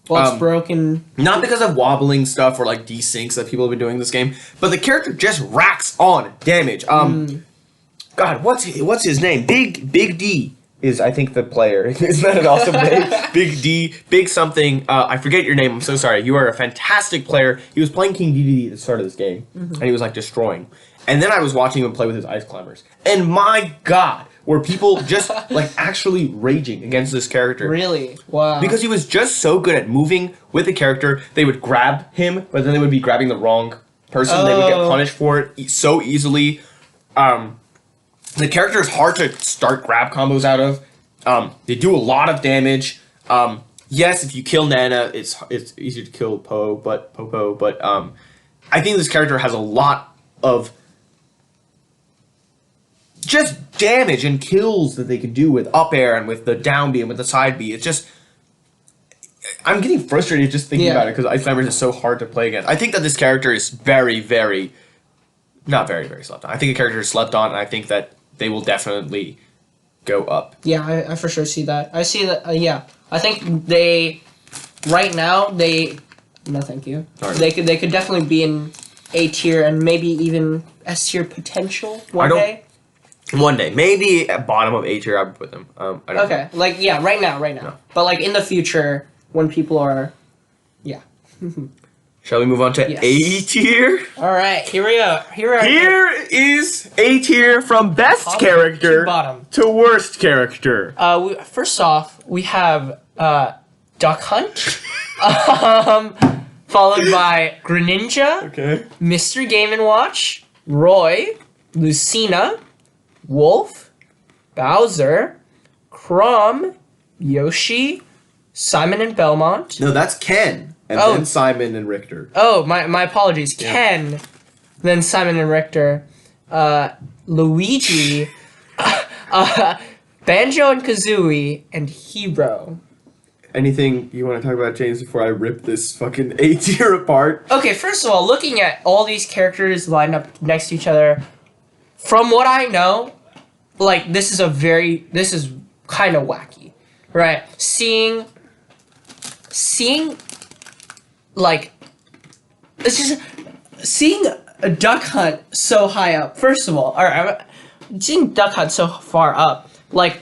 Well, it's broken. Not because of wobbling stuff or like desyncs that people have been doing in this game, but the character just racks on damage. God, what's his name? Big D is, I think, the player. Isn't that an awesome name? Big D, Big something. I forget your name. I'm so sorry. You are a fantastic player. He was playing King DDD at the start of this game, and he was like destroying. And then I was watching him play with his Ice Climbers, and my God, were people just like actually raging against this character. Really? Wow. Because he was just so good at moving with the character. They would grab him, but then they would be grabbing the wrong person. They would get punished for it so easily. The character is hard to start grab combos out of. They do a lot of damage. Yes, if you kill Nana, it's easier to kill Popo, but I think this character has a lot of just damage and kills that they can do with up air and with the down B and with the side B. It's just, I'm getting frustrated just thinking about it because Ice Climbers is so hard to play against. I think that this character is very, very, not very, very slept on. I think the character is slept on, and I think that they will definitely go up. Yeah, I for sure see that. I see that, I think they, right now, no thank you. Sorry. They could definitely be in A tier and maybe even S tier potential one day. One day. Maybe at bottom of A tier I would put them. I don't know. Like, right now. No. But, like, in the future, when people are, Shall we move on to A tier? Alright, here we are. Here is A tier from best Top character to bottom. to worst character. First off, we have Duck Hunt, followed by Greninja, Okay. Mr. Game & Watch, Roy, Lucina, Wolf, Bowser, Chrom, Yoshi, Simon and Belmont. No, that's Ken. And then Simon and Richter. Oh, my apologies. Yeah. Ken, then Simon and Richter, Luigi, Banjo and Kazooie, and Hero. Anything you want to talk about, James, before I rip this fucking A tier apart? Okay, first of all, looking at all these characters lined up next to each other, from what I know, like, this is kind of wacky, right? Seeing, like, it's just, seeing a Duck Hunt so high up, first of all, seeing Duck Hunt so far up, like,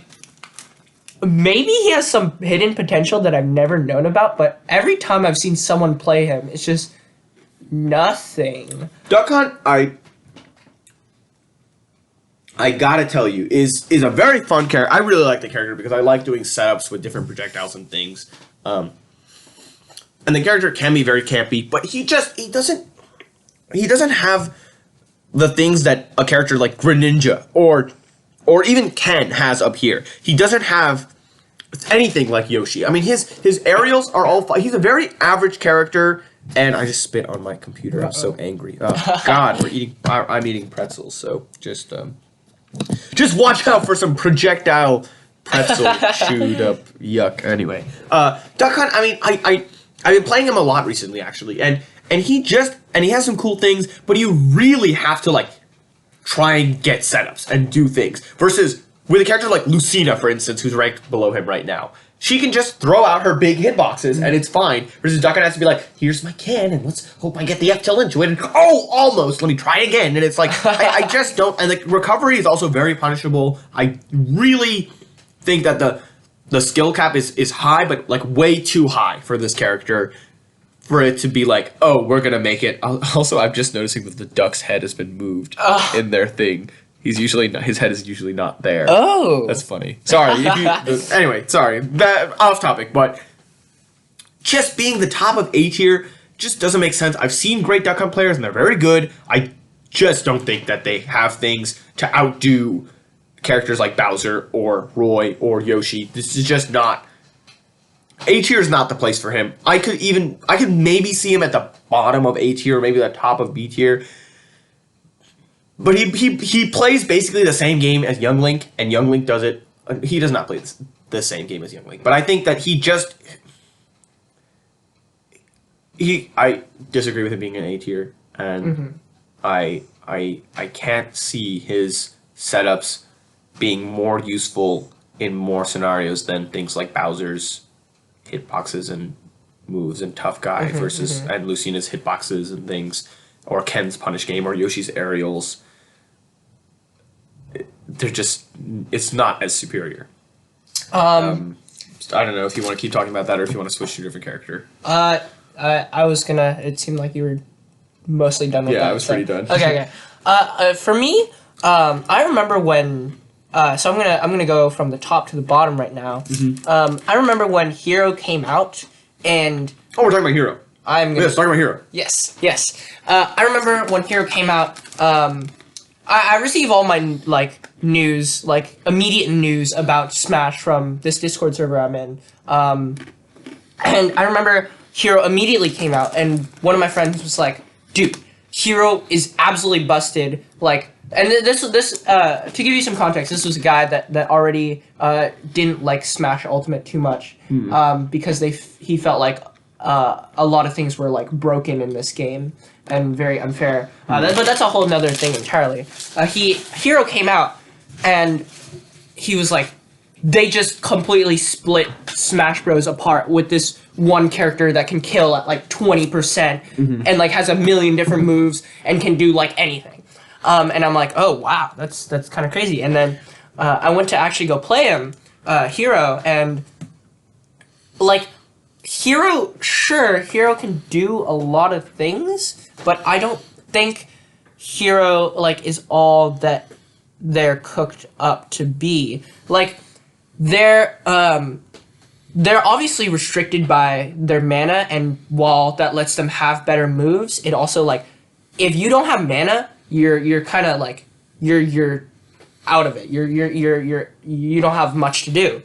maybe he has some hidden potential that I've never known about, but every time I've seen someone play him, it's just nothing. Duck Hunt, I gotta tell you, is a very fun character. I really like the character because I like doing setups with different projectiles and things. And the character can be very campy, but he doesn't have the things that a character like Greninja or even Ken has up here. He doesn't have anything like Yoshi. I mean, his aerials are all he's a very average character, and I just spit on my computer. I'm so angry. Oh God, I'm eating pretzels, so just watch out for some projectile pretzel chewed up yuck. Anyway, Duck Hunt, I mean, I've been playing him a lot recently, actually, and he has some cool things, but you really have to, like, try and get setups and do things. Versus with a character like Lucina, for instance, who's ranked below him right now. She can just throw out her big hitboxes and it's fine. Versus Duck Hunt has to be like, here's my can, and let's hope I get the F tilt into it, and almost, let me try again. And it's like, I just don't, and the recovery is also very punishable. I really think that the skill cap is high, but like way too high for this character for it to be like, oh, we're gonna make it. Also, I'm just noticing that the duck's head has been moved in their thing. His head is usually not there. Oh, that's funny. Sorry. Anyway, sorry. That off topic, but just being the top of A tier just doesn't make sense. I've seen great Duck Hunt players and they're very good. I just don't think that they have things to outdo characters like Bowser or Roy or Yoshi. This is just not. A tier is not the place for him. I could maybe see him at the bottom of A tier or maybe the top of B tier. But he plays basically the same game as Young Link, and Young Link does it. He does not play the same game as Young Link. But I think that I disagree with him being an A tier, and I can't see his setups being more useful in more scenarios than things like Bowser's hitboxes and moves and Tough Guy and Lucina's hitboxes and things, or Ken's punish game or Yoshi's aerials. It's not as superior. I don't know if you want to keep talking about that or if you want to switch to a different character. I was gonna. It seemed like you were mostly done with that. Yeah, I was pretty done. Okay. For me, I remember when So I'm gonna go from the top to the bottom right now. I remember when Hero came out, and Oh, we're talking about Hero. I'm gonna Yes, talking about Hero. yes. I remember when Hero came out. I receive all my news, immediate news about Smash from this Discord server I'm in. And I remember Hero immediately came out, and one of my friends was like, "Dude, Hero is absolutely busted." And this to give you some context, this was a guy that already didn't like Smash Ultimate too much, because he felt like a lot of things were broken in this game and very unfair. But that's a whole nother thing entirely. Hero came out, and he was like, they just completely split Smash Bros apart with this one character that can kill at 20% and has a million different moves and can do anything. And I'm like, oh wow, that's kind of crazy. And then I went to actually go play him, Hero, and Hero can do a lot of things, but I don't think Hero is all that they're cooked up to be. They're obviously restricted by their mana, and while that lets them have better moves, it also if you don't have mana, you're kind of you're out of it. You don't have much to do.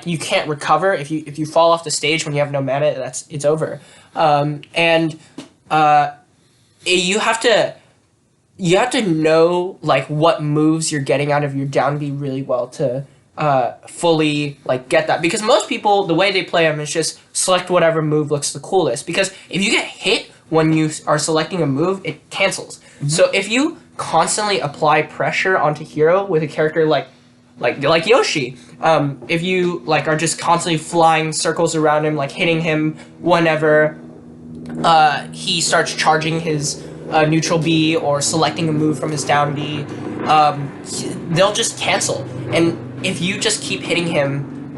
You can't recover if you fall off the stage when you have no mana. It's over. You have to know what moves you're getting out of your down B really well to fully get that, because most people, the way they play them is just select whatever move looks the coolest, because if you get hit when you are selecting a move, it cancels. So if you constantly apply pressure onto Hero with a character like Yoshi, if you are just constantly flying circles around him, hitting him whenever he starts charging his neutral B or selecting a move from his down B, they'll just cancel. And if you just keep hitting him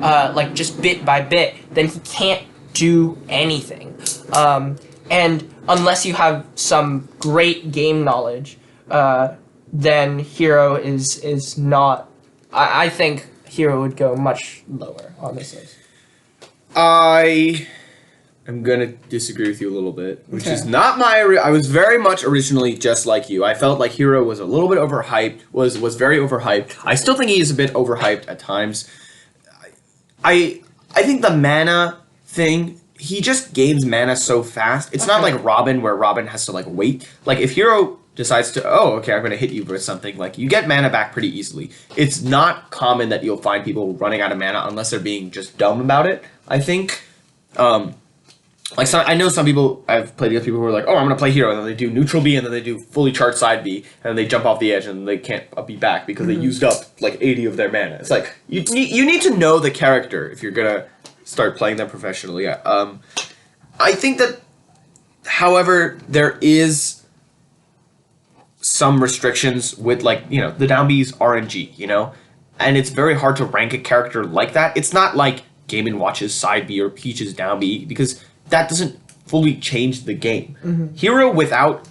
just bit by bit, then he can't do anything. And unless you have some great game knowledge, then Hero is not. I think Hero would go much lower on this list. I am gonna disagree with you a little bit, which is not my. I was very much originally just like you. I felt like Hero was a little bit overhyped. Was very overhyped. I still think he is a bit overhyped at times. I think the mana thing. He just gains mana so fast. It's not like Robin, where Robin has to wait. If Hero decides to, I'm going to hit you with something, you get mana back pretty easily. It's not common that you'll find people running out of mana unless they're being just dumb about it, I think. I know some people, I've played against people who are I'm going to play Hero, and then they do neutral B, and then they do fully charged side B, and then they jump off the edge, and they can't be back because they used up 80 of their mana. It's you need to know the character if you're going to start playing them professionally. I think that, however, there is some restrictions with the down B's RNG, and it's very hard to rank a character like that. It's not like Game & Watch's side B or Peach's down B, because that doesn't fully change the game. Hero without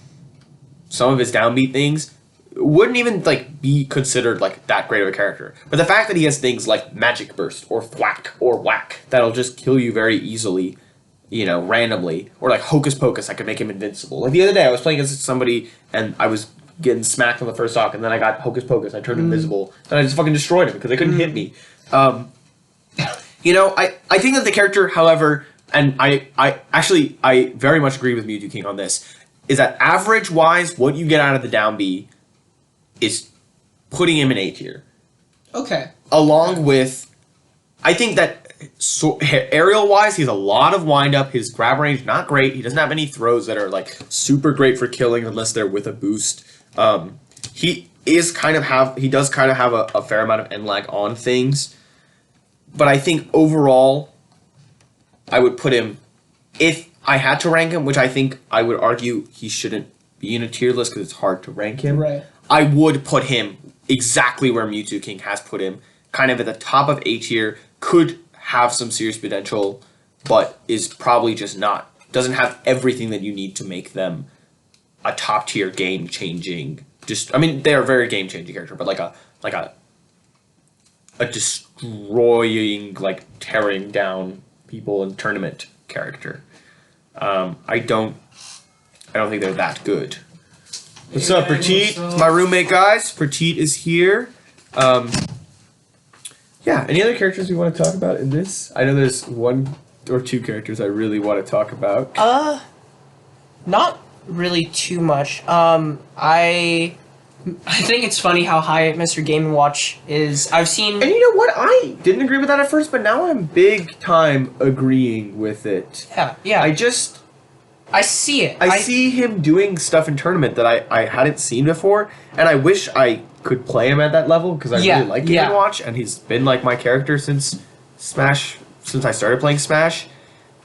some of his down B things wouldn't even be considered that great of a character. But the fact that he has things like Magic Burst or Thwack or Whack that'll just kill you very easily, randomly, or Hocus Pocus, I could make him invincible. The other day I was playing against somebody and I was getting smacked on the first stock, and then I got Hocus Pocus, I turned invisible, then I just fucking destroyed him because they couldn't hit me. I think that the character, however, and I very much agree with Mew2King on this, is that average wise, what you get out of the down B is putting him in A tier. Okay. Along with, I think that aerial wise, he has a lot of wind up. His grab range not great. He doesn't have any throws that are super great for killing unless they're with a boost. He does kind of have a fair amount of end lag on things, but I think overall, I would put him, if I had to rank him, which I think I would argue he shouldn't be in a tier list because it's hard to rank him. Right. I would put him exactly where Mew2King has put him, kind of at the top of A tier, could have some serious potential, but is probably just not. Doesn't have everything that you need to make them a top tier game changing. They're a very game changing character, but like a a destroying, like tearing down people in tournament character. I don't think they're that good. What's up, Prateet? My roommate, guys. Prateet is here. Yeah, any other characters we want to talk about in this? I know there's one or two characters I really want to talk about. Not really too much. I think it's funny how high Mr. Game & Watch is. I've seen... And you know what? I didn't agree with that at first, but now I'm big time agreeing with it. Yeah. I see it. I see him doing stuff in tournament that I hadn't seen before, and I wish I could play him at that level because I really like Game & Watch, and he's been like my character since Smash, since I started playing Smash,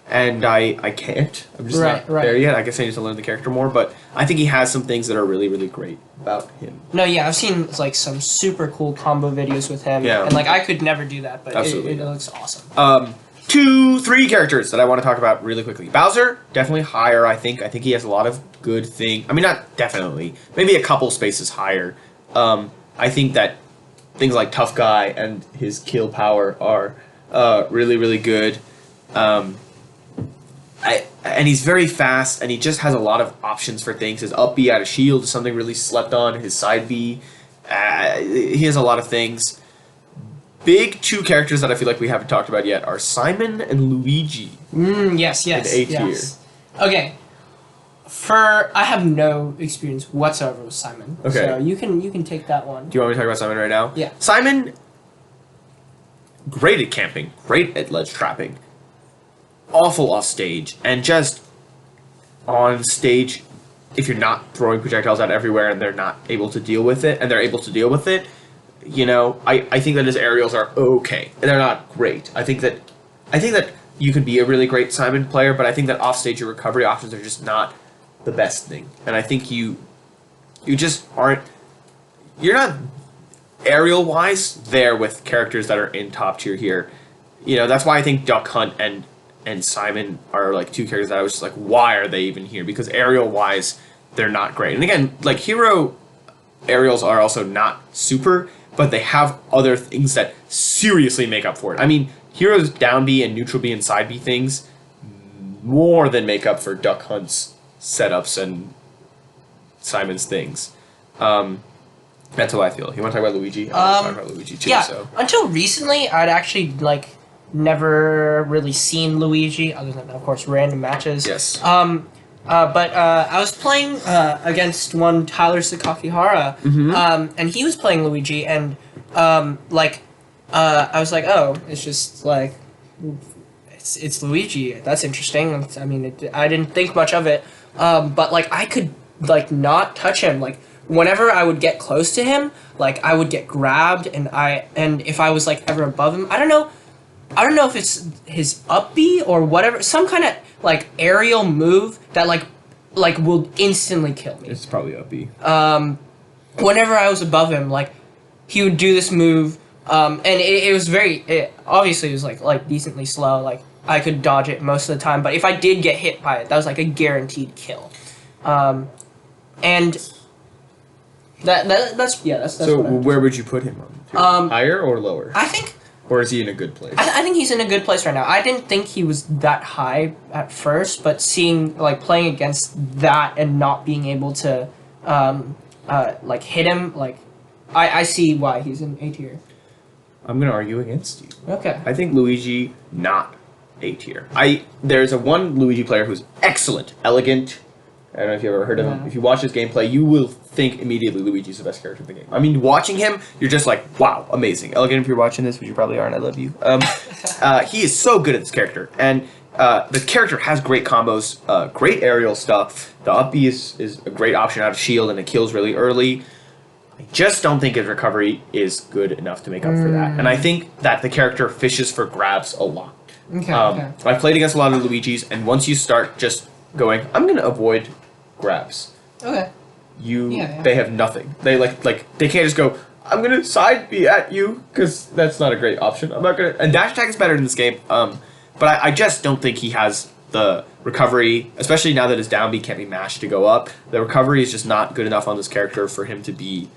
and I can't. I'm just not there yet. I guess I need to learn the character more, but I think he has some things that are really, really great about him. No, yeah, I've seen like some super cool combo videos with him, and like I could never do that, but it looks awesome. 2-3 characters that I want to talk about really quickly. Bowser, definitely higher, I think. I think he has a lot of good things. I mean, not definitely. Maybe a couple spaces higher. I think that things like Tough Guy and his kill power are really, really good. And he's very fast, and he just has a lot of options for things. His up B out of shield is something really slept on. His side B, he has a lot of things. Big two characters that I feel like we haven't talked about yet are Simon and Luigi. Yes. In A tier. Okay. I have no experience whatsoever with Simon. Okay. So you can take that one. Do you want me to talk about Simon right now? Yeah. Simon, great at camping, great at ledge trapping, awful off stage, and just on stage, if you're not throwing projectiles out everywhere and they're not able to deal with it, you know, I think that his aerials are okay. They're not great. I think that you can be a really great Simon player, but I think that offstage your recovery options are just not the best thing. And I think you just aren't. You're not aerial wise there with characters that are in top tier here. You know, that's why I think Duck Hunt and Simon are like two characters that I was just like, why are they even here? Because aerial wise, they're not great. And again, like hero aerials are also not super, but they have other things that seriously make up for it. I mean, Hero's down B and neutral B and side B things more than make up for Duck Hunt's setups and Simon's things. That's how I feel. You want to talk about Luigi? I want to talk about Luigi too. Yeah, so. Until recently, I'd actually like never really seen Luigi, other than of course random matches. Yes. But I was playing against one Tyler Sakakihara, and he was playing Luigi, and I was like, oh, it's just like, it's Luigi. That's interesting. I mean, I didn't think much of it, but like I could like not touch him. Like whenever I would get close to him, like I would get grabbed, and if I was like ever above him, I don't know if it's his up B or whatever, some kind of like aerial move that like will instantly kill me. It's probably up B. Whenever I was above him, like he would do this move, and it was obviously it was like decently slow. Like I could dodge it most of the time, but if I did get hit by it, that was like a guaranteed kill. And that's so where would you put him on? Higher or lower? I think. Or is he in a good place? I think he's in a good place right now. I didn't think he was that high at first, but playing against that and not being able to like hit him, like I see why he's in A tier. I'm gonna argue against you. Okay. I think Luigi not A tier. There's a one Luigi player who's excellent, elegant. I don't know if you've ever heard of him. If you watch his gameplay, you will think immediately Luigi's the best character in the game. I mean, watching him, you're just like, wow, amazing. Elegant, if you're watching this, which you probably are, and I love you. He is so good at this character. And the character has great combos, great aerial stuff. The up B is a great option out of shield, and it kills really early. I just don't think his recovery is good enough to make up for that. And I think that the character fishes for grabs a lot. Okay. I've played against a lot of Luigis, and once you start just going, I'm going to avoid grabs. Okay. They have nothing. They they can't just go, I'm gonna side B at you, because that's not a great option. I'm not gonna, and dash attack is better in this game. But I just don't think he has the recovery, especially now that his down B can't be mashed to go up. The recovery is just not good enough on this character for him to be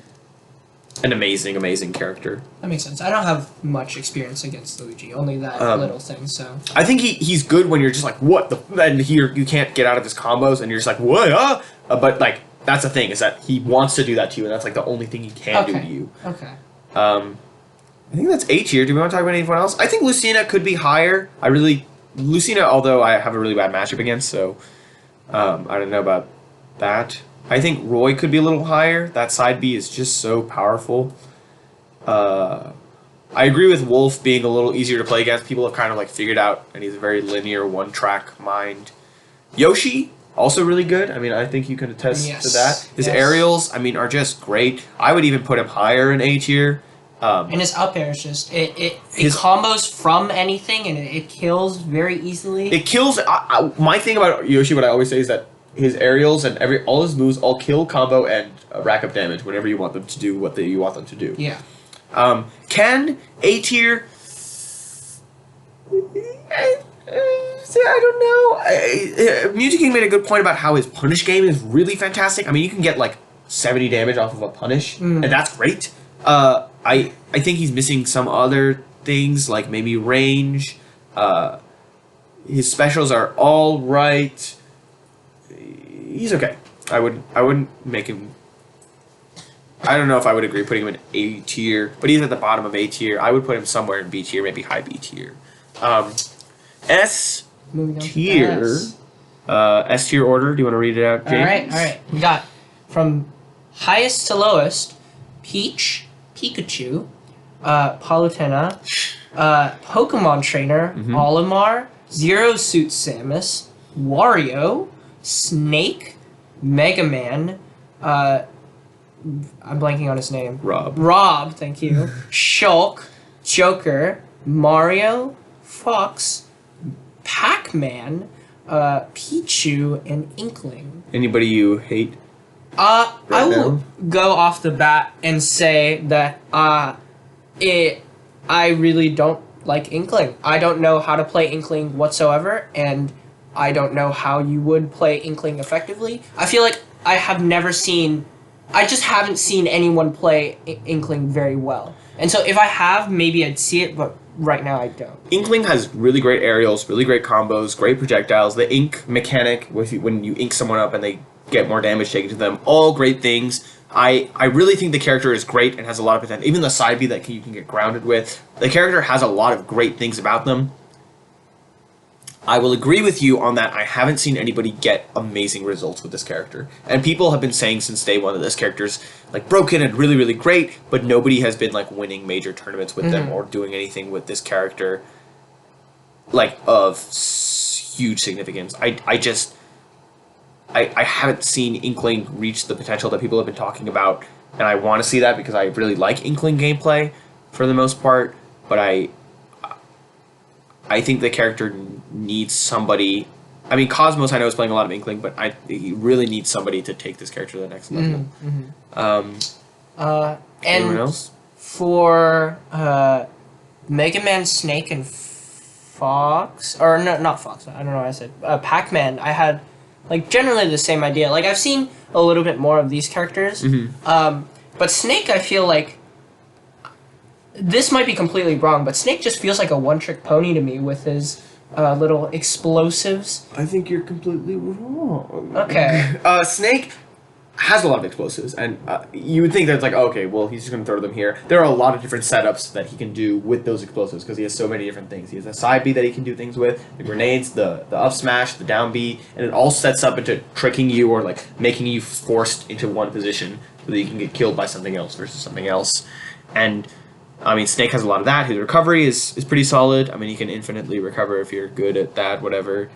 an amazing character. That makes sense. I don't have much experience against Luigi, only that little thing. So I think he's good when you're just like, what the, and you can't get out of his combos, and you're just like, what? But like that's the thing, is that he wants to do that to you, and that's like the only thing he can do to you. Okay. I think that's A tier. Do we want to talk about anyone else? I think Lucina could be higher. Lucina, although I have a really bad matchup against, so I don't know about that. I think Roy could be a little higher. That side B is just so powerful. I agree with Wolf being a little easier to play against. People have kind of like figured out, and he's a very linear, one-track mind. Yoshi, also really good. I mean, I think you can attest to that. His aerials, I mean, are just great. I would even put him higher in A tier. And his up air is just it combos from anything, and it kills very easily. It kills. My thing about Yoshi, what I always say is that his aerials and all his moves all kill, combo, and rack up damage whenever you want them to do what you want them to do. Yeah. Ken, A tier. I don't know. Mew2King made a good point about how his punish game is really fantastic. I mean, you can get like 70 damage off of a punish, and that's great. I think he's missing some other things, like maybe range. His specials are all right. He's okay. I wouldn't make him. I don't know if I would agree putting him in A tier, but he's at the bottom of A tier. I would put him somewhere in B tier, maybe high B tier. S tier. S tier order. Do you want to read it out, James? All right. We got from highest to lowest: Peach, Pikachu, Palutena, Pokemon Trainer, Olimar, Zero Suit Samus, Wario, Snake, Mega Man, I'm blanking on his name. Rob, thank you. Shulk, Joker, Mario, Fox, Pac-Man, Pichu, and Inkling. Anybody you hate? I will go off the bat and say that I really don't like Inkling. I don't know how to play Inkling whatsoever, and I don't know how you would play Inkling effectively. I feel like I just haven't seen anyone play Inkling very well. And so if I have, maybe I'd see it, but right now I don't. Inkling has really great aerials, really great combos, great projectiles. The ink mechanic, when you ink someone up and they get more damage taken to them, all great things. I really think the character is great and has a lot of potential. Even the side B that you can get grounded with. The character has a lot of great things about them. I will agree with you on that. I haven't seen anybody get amazing results with this character. And people have been saying since day one that this character's like broken and really, really great, but nobody has been like winning major tournaments with them or doing anything with this character like of huge significance. I haven't seen Inkling reach the potential that people have been talking about, and I want to see that because I really like Inkling gameplay for the most part, but I think the character needs somebody. I mean, Cosmos I know is playing a lot of Inkling, but he really needs somebody to take this character to the next level. Anyone else? For Mega Man, Snake, and Fox, or no, not Fox. I don't know what I said. Pac-Man. I had like generally the same idea. Like I've seen a little bit more of these characters, but Snake, I feel like. This might be completely wrong, but Snake just feels like a one-trick pony to me with his little explosives. I think you're completely wrong. Okay. Snake has a lot of explosives, and you would think that it's like, okay, well, he's just going to throw them here. There are a lot of different setups that he can do with those explosives because he has so many different things. He has a side B that he can do things with, the grenades, the up smash, the down B, and it all sets up into tricking you or like making you forced into one position so that you can get killed by something else versus something else. And I mean, Snake has a lot of that. His recovery is pretty solid. I mean, he can infinitely recover if you're good at that, whatever.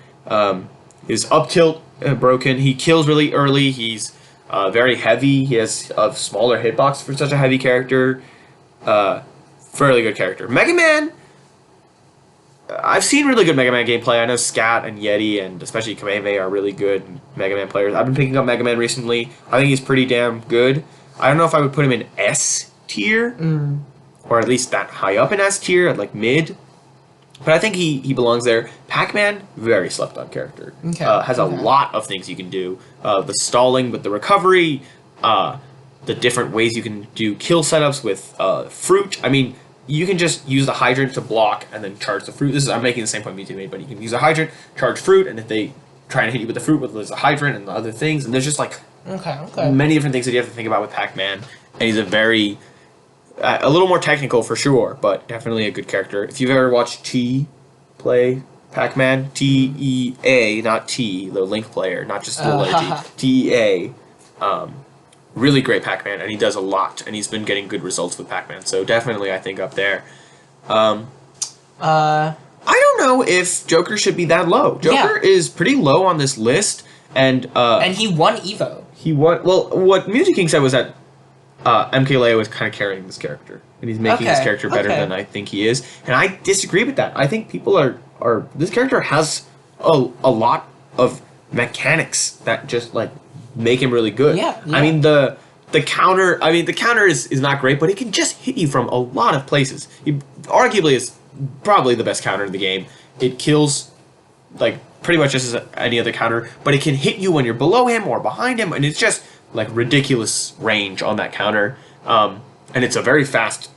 His up tilt broken. He kills really early. He's very heavy. He has a smaller hitbox for such a heavy character. Fairly good character. Mega Man. I've seen really good Mega Man gameplay. I know Scat and Yeti and especially Kameme are really good Mega Man players. I've been picking up Mega Man recently. I think he's pretty damn good. I don't know if I would put him in S tier. Or at least that high up in S tier, at like mid. But I think he belongs there. Pac-Man, very slept on character. Has a lot of things you can do. The stalling with the recovery, the different ways you can do kill setups with fruit. I mean, you can just use the hydrant to block and then charge the fruit. I'm making the same point Mew2 made, but you can use a hydrant, charge fruit, and if they try and hit you with the fruit, there's a hydrant and the other things, and there's just like many different things that you have to think about with Pac-Man. And he's a little more technical for sure, but definitely a good character. If you've ever watched T play Pac-Man, T-E-A, not T, the Link player, not just the letter T, T-E-A. Really great Pac-Man, and he does a lot, and he's been getting good results with Pac-Man, so definitely I think up there. I don't know if Joker should be that low. Joker is pretty low on this list, and he won Evo. Well, what Mew2King said was that MKLeo is kind of carrying this character, and he's making this character better than I think he is, and I disagree with that. I think people are this character has a lot of mechanics that just like make him really good. I mean the counter. I mean the counter is not great, but it can just hit you from a lot of places. He arguably is probably the best counter in the game. It kills like pretty much just as any other counter, but it can hit you when you're below him or behind him, and it's just like ridiculous range on that counter. And it's a very fast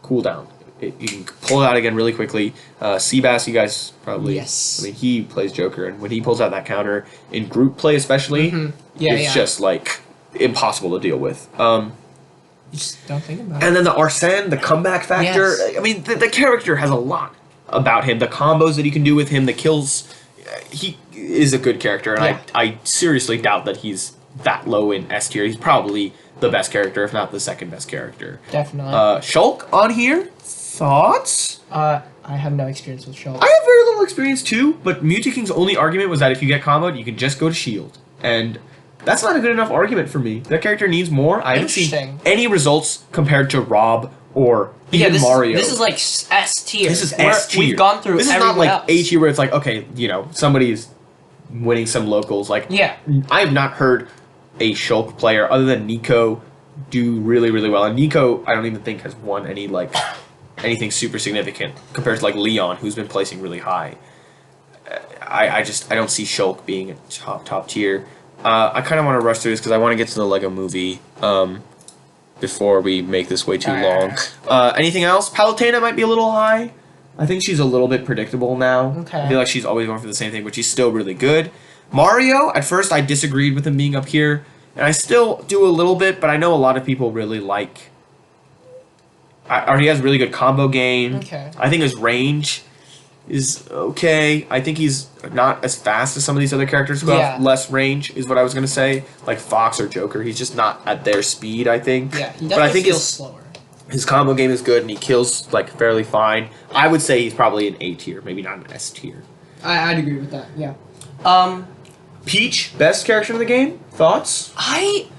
cooldown. You can pull it out again really quickly. Seabass, you guys probably... Yes. I mean, he plays Joker, and when he pulls out that counter, in group play especially, it's just, like, impossible to deal with. You just don't think about it. And then the Arsene, the comeback factor. I mean, the character has a lot about him. The combos that he can do with him, the kills... He is a good character, and I seriously doubt that he's that low in S tier. He's probably the best character, if not the second best character. Definitely. Shulk on here? Thoughts? I have no experience with Shulk. I have very little experience too, but Mew2King's only argument was that if you get comboed, you can just go to shield. And that's not a good enough argument for me. That character needs more. I haven't seen any results compared to Rob or even Mario. This is like S tier. This is S tier. We've gone through. This is not like A tier where it's like, okay, you know, somebody's winning some locals. Like, I have not heard a Shulk player other than Nico do really, really well. And Nico, I don't even think has won any like anything super significant compared to like Leon, who's been placing really high. I don't see Shulk being a top tier. I kind of want to rush through this because I want to get to the Lego movie before we make this way too long. Anything else? Palutena might be a little high. I think she's a little bit predictable now. I feel like she's always going for the same thing, but she's still really good. Mario, at first I disagreed with him being up here, and I still do a little bit, but I know a lot of people really like... Or he has a really good combo game. I think his range is okay. I think he's not as fast as some of these other characters who have less range, is what I was going to say. Like Fox or Joker, he's just not at their speed, I think. But I think feels slower. His combo game is good, and he kills like fairly fine. I would say he's probably an A tier, maybe not an S tier. I'd agree with that, Peach, best character in the game? Thoughts? I've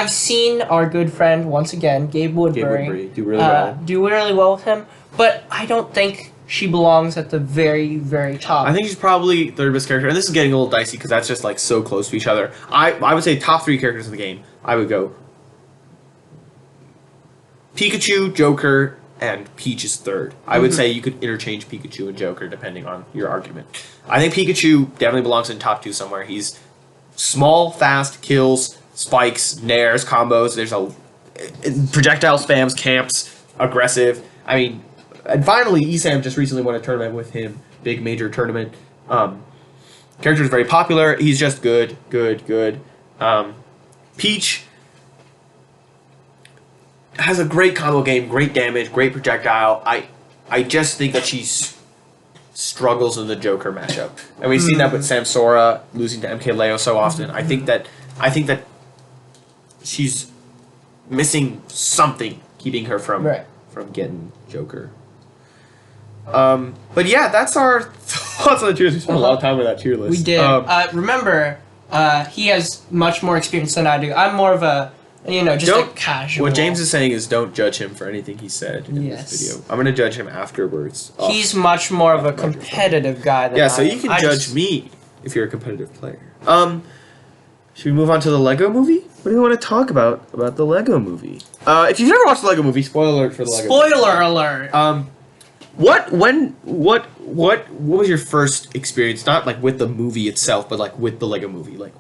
seen our good friend, once again, Gabe Woodbury do really well. Do really well with him, but I don't think she belongs at the very, very top. I think she's probably third best character, and this is getting a little dicey because that's just like so close to each other. I would say top 3 characters in the game. I would go Pikachu, Joker, and Peach is third. I would say you could interchange Pikachu and Joker depending on your argument. I think Pikachu definitely belongs in top 2 somewhere. He's small, fast, kills, spikes, nairs, combos. There's a projectile spams, camps, aggressive. I mean, and finally, Esam just recently won a tournament with him, big major tournament. Character is very popular. He's just good. Peach has a great combo game, great damage, great projectile. I just think that she struggles in the Joker matchup, and we've seen that with Samsora losing to MKLeo so often. I think that she's missing something keeping her from getting Joker. But yeah, that's our thoughts on the tier list. We spent a lot of time with that tier list. We did. Remember, he has much more experience than I do. I'm more of a, a casual. What James is saying is don't judge him for anything he said in this video. I'm going to judge him afterwards. He's much more of a competitive guy than I am. So you can judge me if you're a competitive player. Should we move on to the Lego movie? What do you want to talk about the Lego movie? If you've never watched the Lego movie, spoiler alert for the Lego movie. Spoiler alert! What was your first experience, not like with the movie itself, but like with the Lego movie? Like,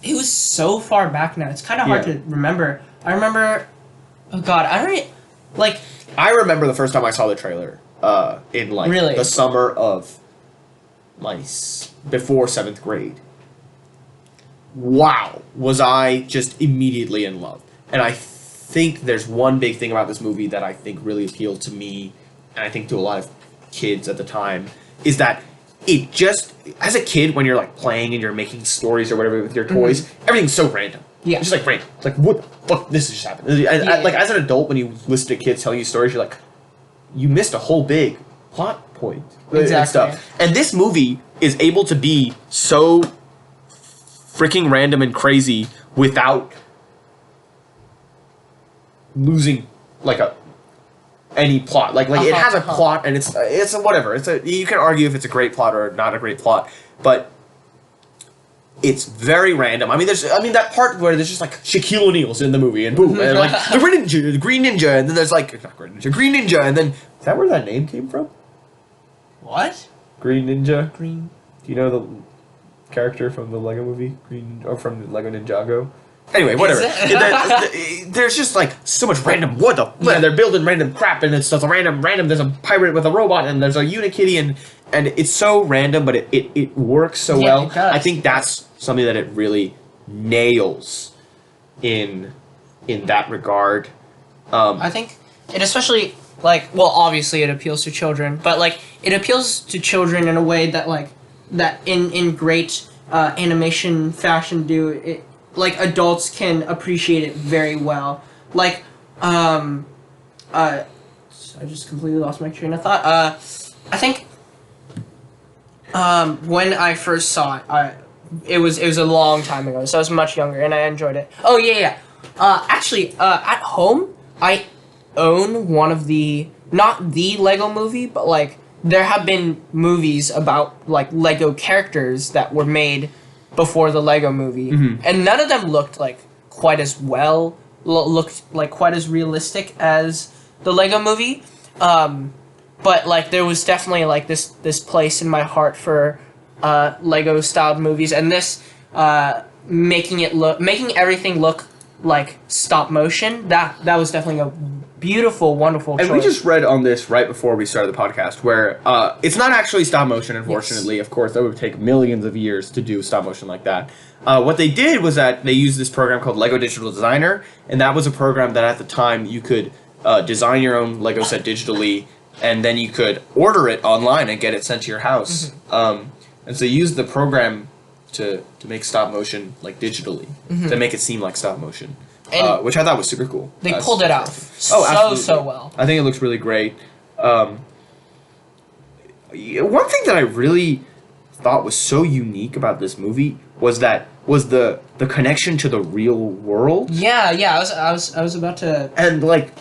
it was so far back now. It's kind of hard Yeah. to remember. I remember, oh god, I don't like. I remember the first time I saw the trailer. In like Really? the summer of before 7th grade. Wow, was I just immediately in love. And I think there's one big thing about this movie that I think really appealed to me, and I think to a lot of kids at the time, is that it just, as a kid, when you're like playing and you're making stories or whatever with your toys, everything's so random. Yeah. It's just like random. It's like, what the fuck, this just happened. Like, as an adult, when you listen to kids telling you stories, you're like, you missed a whole big plot point. Exactly. And stuff. And this movie is able to be so freaking random and crazy without losing like any plot. Like it has a plot, and it's a whatever. You can argue if it's a great plot or not a great plot, but it's very random. I mean, that part where there's just like Shaquille O'Neal's in the movie, and boom, and like the Green Ninja, and then there's like not Green Ninja, and then is that where that name came from? What? Green Ninja. Green. Do you know the character from the Lego movie, from Lego Ninjago? Anyway, whatever. There's just like so much random. What the? Yeah. They're building random crap, and it's just random. There's a pirate with a robot, and there's a Unikitty, and it's so random, but it works so well. It does. I think that's something that it really nails in that regard. I think it especially like, well, obviously it appeals to children, but like it appeals to children in a way that like that in great animation fashion do it. Like adults can appreciate it very well. Like, I just completely lost my train of thought. I think, when I first saw it, it was a long time ago, so I was much younger, and I enjoyed it. Oh yeah. Actually, at home, I own one of not the Lego movie, but like there have been movies about like Lego characters that were made before the Lego movie, and none of them looked like quite as looked like quite as realistic as the Lego movie. But like there was definitely like this place in my heart for Lego styled movies, and this making everything look like stop motion. That was definitely a beautiful, wonderful choice. And we just read on this right before we started the podcast, where it's not actually stop motion, unfortunately. Yes. Of course, that would take millions of years to do stop motion like that. What they did was that they used this program called Lego Digital Designer, and that was a program that at the time you could design your own Lego set digitally, and then you could order it online and get it sent to your house. And so you used the program to make stop motion like digitally, to make it seem like stop motion. Which I thought was super cool. They pulled it off so well. I think it looks really great. One thing that I really thought was so unique about this movie was the connection to the real world. Yeah. I was about to. And like,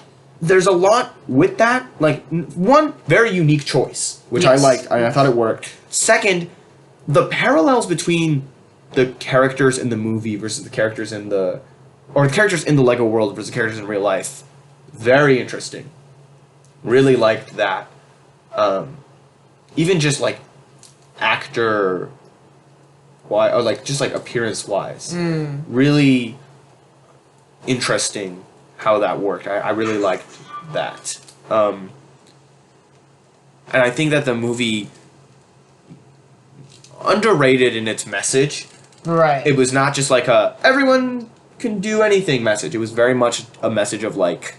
there's a lot with that. Like, one very unique choice, which I liked. I thought it worked. Second, the parallels between the characters in the movie versus the characters in the characters in the Lego world versus the characters in real life. Very interesting. Really liked that. Even just like actor wise, or like just like appearance wise. Really interesting how that worked. I really liked that. And I think that the movie underrated in its message. Right. It was not just like everyone can do anything message. It was very much a message of like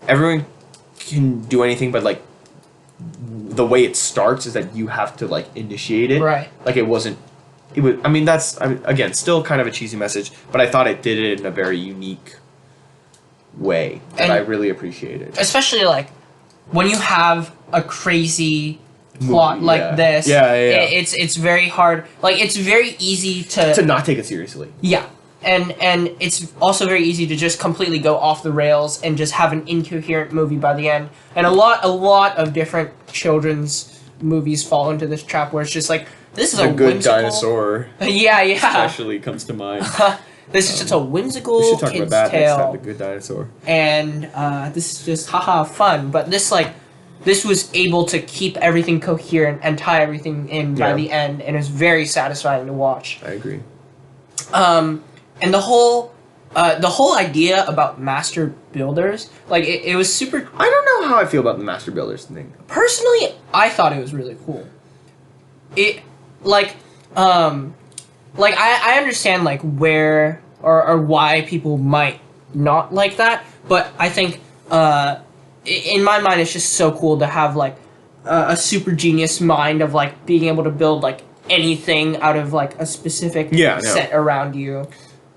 everyone can do anything, but like the way it starts is that you have to like initiate it. Right. Like it was again still kind of a cheesy message, but I thought it did it in a very unique way that I really appreciated. Especially like when you have a crazy plot like this. Yeah. It's very hard. Like it's very easy to not take it seriously. Yeah. And it's also very easy to just completely go off the rails and just have an incoherent movie by the end. And a lot of different children's movies fall into this trap where it's just like this is a good whimsical dinosaur. Yeah. Especially comes to mind. This is just a whimsical we should talk kid's about that tale. next time, The Good Dinosaur. And this is just fun. But this this was able to keep everything coherent and tie everything in by Yeah. the end, and it was very satisfying to watch. I agree. And the whole idea about master builders, like it was super. I don't know how I feel about the Master Builders thing. Personally, I thought it was really cool. It I understand like where or why people might not like that, but I think in my mind it's just so cool to have like a super genius mind of like being able to build like anything out of like a specific set around you.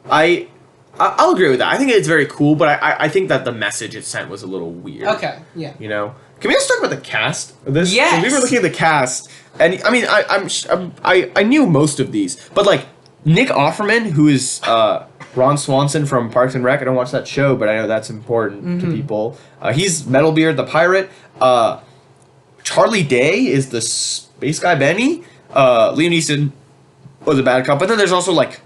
I'll agree with that. I think it's very cool, but I think that the message it sent was a little weird. Okay, yeah. You know, can we just talk about the cast of this? Yes. 'Cause we were looking at the cast, and I mean, I knew most of these, but like Nick Offerman, who is Ron Swanson from Parks and Rec. I don't watch that show, but I know that's important to people. He's Metalbeard the pirate. Charlie Day is the space guy Benny. Liam Neeson was a bad cop, but then there's also like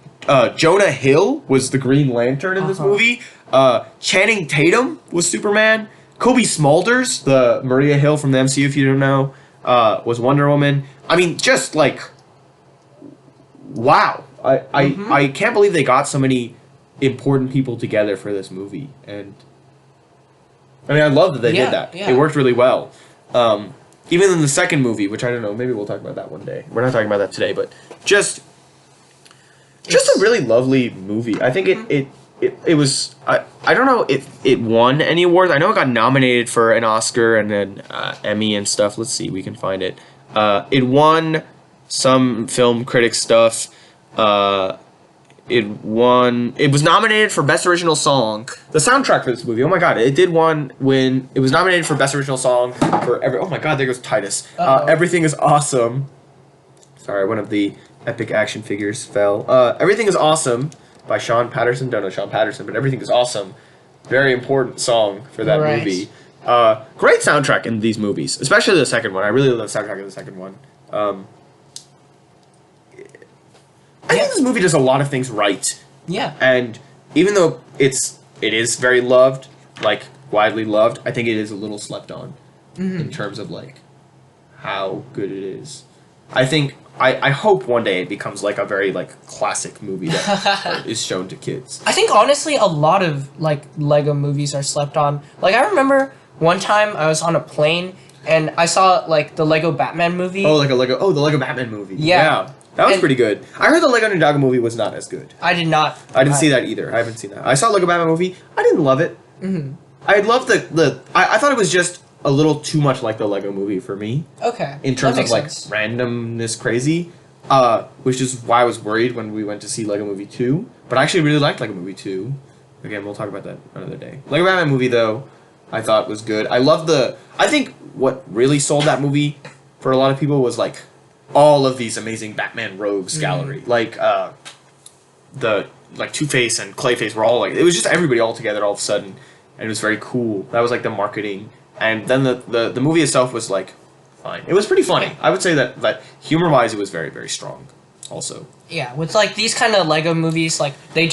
Jonah Hill was the Green Lantern in this movie. Channing Tatum was Superman. Kobe Smulders, the Maria Hill from the MCU, if you don't know, was Wonder Woman. I mean, just like, wow. I can't believe they got so many important people together for this movie. And I mean, I love that they did that. Yeah. It worked really well. Even in the second movie, which I don't know, maybe we'll talk about that one day. We're not talking about that today, but just a really lovely movie. I think it was, I don't know if it won any awards. I know it got nominated for an Oscar and an Emmy and stuff. Let's see, we can find it. It won some film critic stuff. It was nominated for Best Original Song. The soundtrack for this movie, oh my god, it did when it was nominated for Best Original Song for oh my god, there goes Titus. Everything is Awesome. Sorry, one of the epic action figures fell. Everything is Awesome by Sean Patterson. Don't know Sean Patterson, but Everything is Awesome. Very important song for that movie. Great soundtrack in these movies, especially the second one. I really love the soundtrack in the second one. I think this movie does a lot of things right. Yeah. And even though it is very loved, like widely loved, I think it is a little slept on in terms of like how good it is. I think I hope one day it becomes like a very like classic movie that is shown to kids. I think honestly a lot of like Lego movies are slept on. Like I remember one time I was on a plane and I saw like the Lego Batman movie. The Lego Batman movie. Yeah. That was pretty good. I heard the Lego Ninjago movie was not as good. I did not. I didn't see that either. I haven't seen that. I saw Lego Batman movie. I didn't love it. I loved I thought it was just a little too much like the Lego movie for me. Okay. In terms of like sense. randomness crazy. Which is why I was worried when we went to see Lego Movie 2. But I actually really liked Lego Movie 2. Again, we'll talk about that another day. Lego Batman movie though, I thought was good. I think what really sold that movie for a lot of people was like all of these amazing Batman rogues gallery. Like the Two-Face and Clayface were all like, it was just everybody all together all of a sudden, and it was very cool. That was like the marketing, and then the movie itself was like fine. It was pretty funny. I would say that humor wise it was very, very strong also. Yeah, with like these kind of Lego movies, like they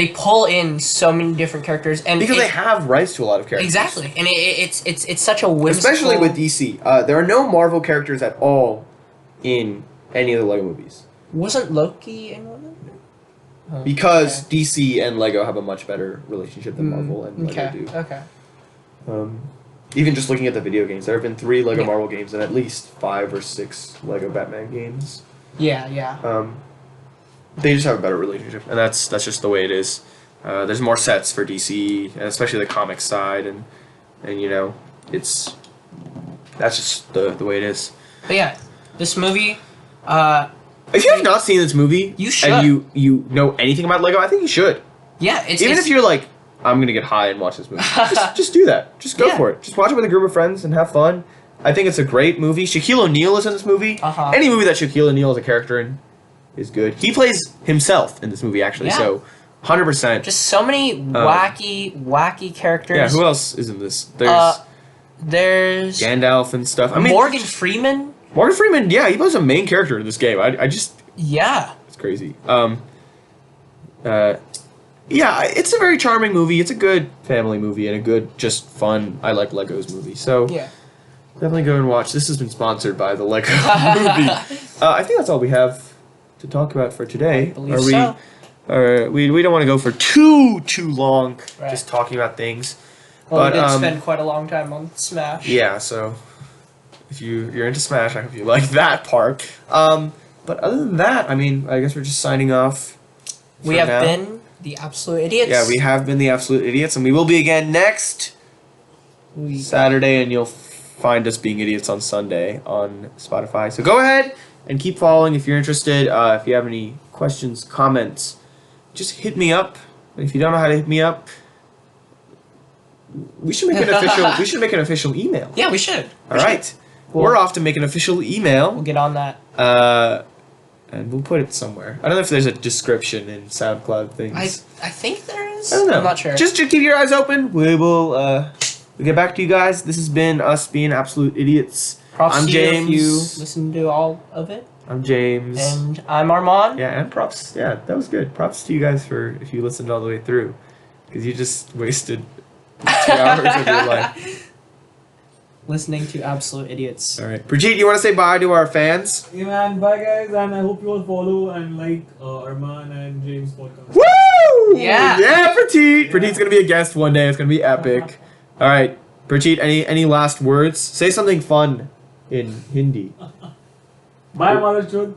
pull in so many different characters, and because they have rights to a lot of characters. Exactly, and it's such a whimsical. Especially with DC, there are no Marvel characters at all in any of the Lego movies. Wasn't Loki in one of them? Oh, because DC and Lego have a much better relationship than Marvel and Lego do. Okay. Even just looking at the video games, there have been 3 Lego Marvel games and at least 5 or 6 Lego Batman games. Yeah. They just have a better relationship, and that's just the way it is. There's more sets for DC, especially the comic side, and you know, that's just the way it is. But yeah, this movie. If you have not seen this movie, you should. And you know anything about Lego, I think you should. Yeah, even if you're like, I'm gonna get high and watch this movie, just do that. Just go for it. Just watch it with a group of friends and have fun. I think it's a great movie. Shaquille O'Neal is in this movie. Any movie that Shaquille O'Neal is a character in is good. He plays himself in this movie, actually. Yeah. So, 100%. Just so many wacky characters. Yeah, who else is in this? There's Gandalf and stuff. I mean, Morgan Freeman. Morgan Freeman, yeah, he plays a main character in this game. I just... Yeah. It's crazy. Yeah, it's a very charming movie. It's a good family movie and a good, just fun, I like Legos movie. So, yeah. Definitely go and watch. This has been sponsored by the Lego Movie. I think that's all we have to talk about for today. I believe so. We don't want to go for too long Right. just talking about things. Well, But, we did spend quite a long time on Smash. Yeah, so if you're into Smash, I hope you like that part. But other than that, I mean, I guess we're just signing off. We for have now. been the Absolute Idiots. Yeah, we have been the Absolute Idiots, and we will be again next Saturday, and you'll find us being idiots on Sunday on Spotify. So go ahead and keep following if you're interested. If you have any questions, comments, just hit me up. If you don't know how to hit me up, we should make an official. We should make an official email. Yeah, we should. All right, Cool. we're off to make an official email. We'll get on that. And we'll put it somewhere. I don't know if there's a description in SoundCloud things. I think there is. I don't know. I'm not sure. Just keep your eyes open. We will we'll get back to you guys. This has been us being absolute idiots. Props I'm to James. you if you listen to all of it. I'm James. And I'm Arman. Yeah, and props. Yeah, that was good. Props to you guys for if you listened all the way through, because you just wasted 2 hours of your life. Listening to Absolute Idiots. All right, Brigitte, you want to say bye to our fans? Yeah, man. Bye, guys, and I hope you all follow and like Arman and James podcast. Woo! Yeah. Yeah, Brigitte. Brigitte's gonna be a guest one day. It's gonna be epic. All right, Brigitte. Any last words? Say something fun in Hindi. Bye, Maharashtra.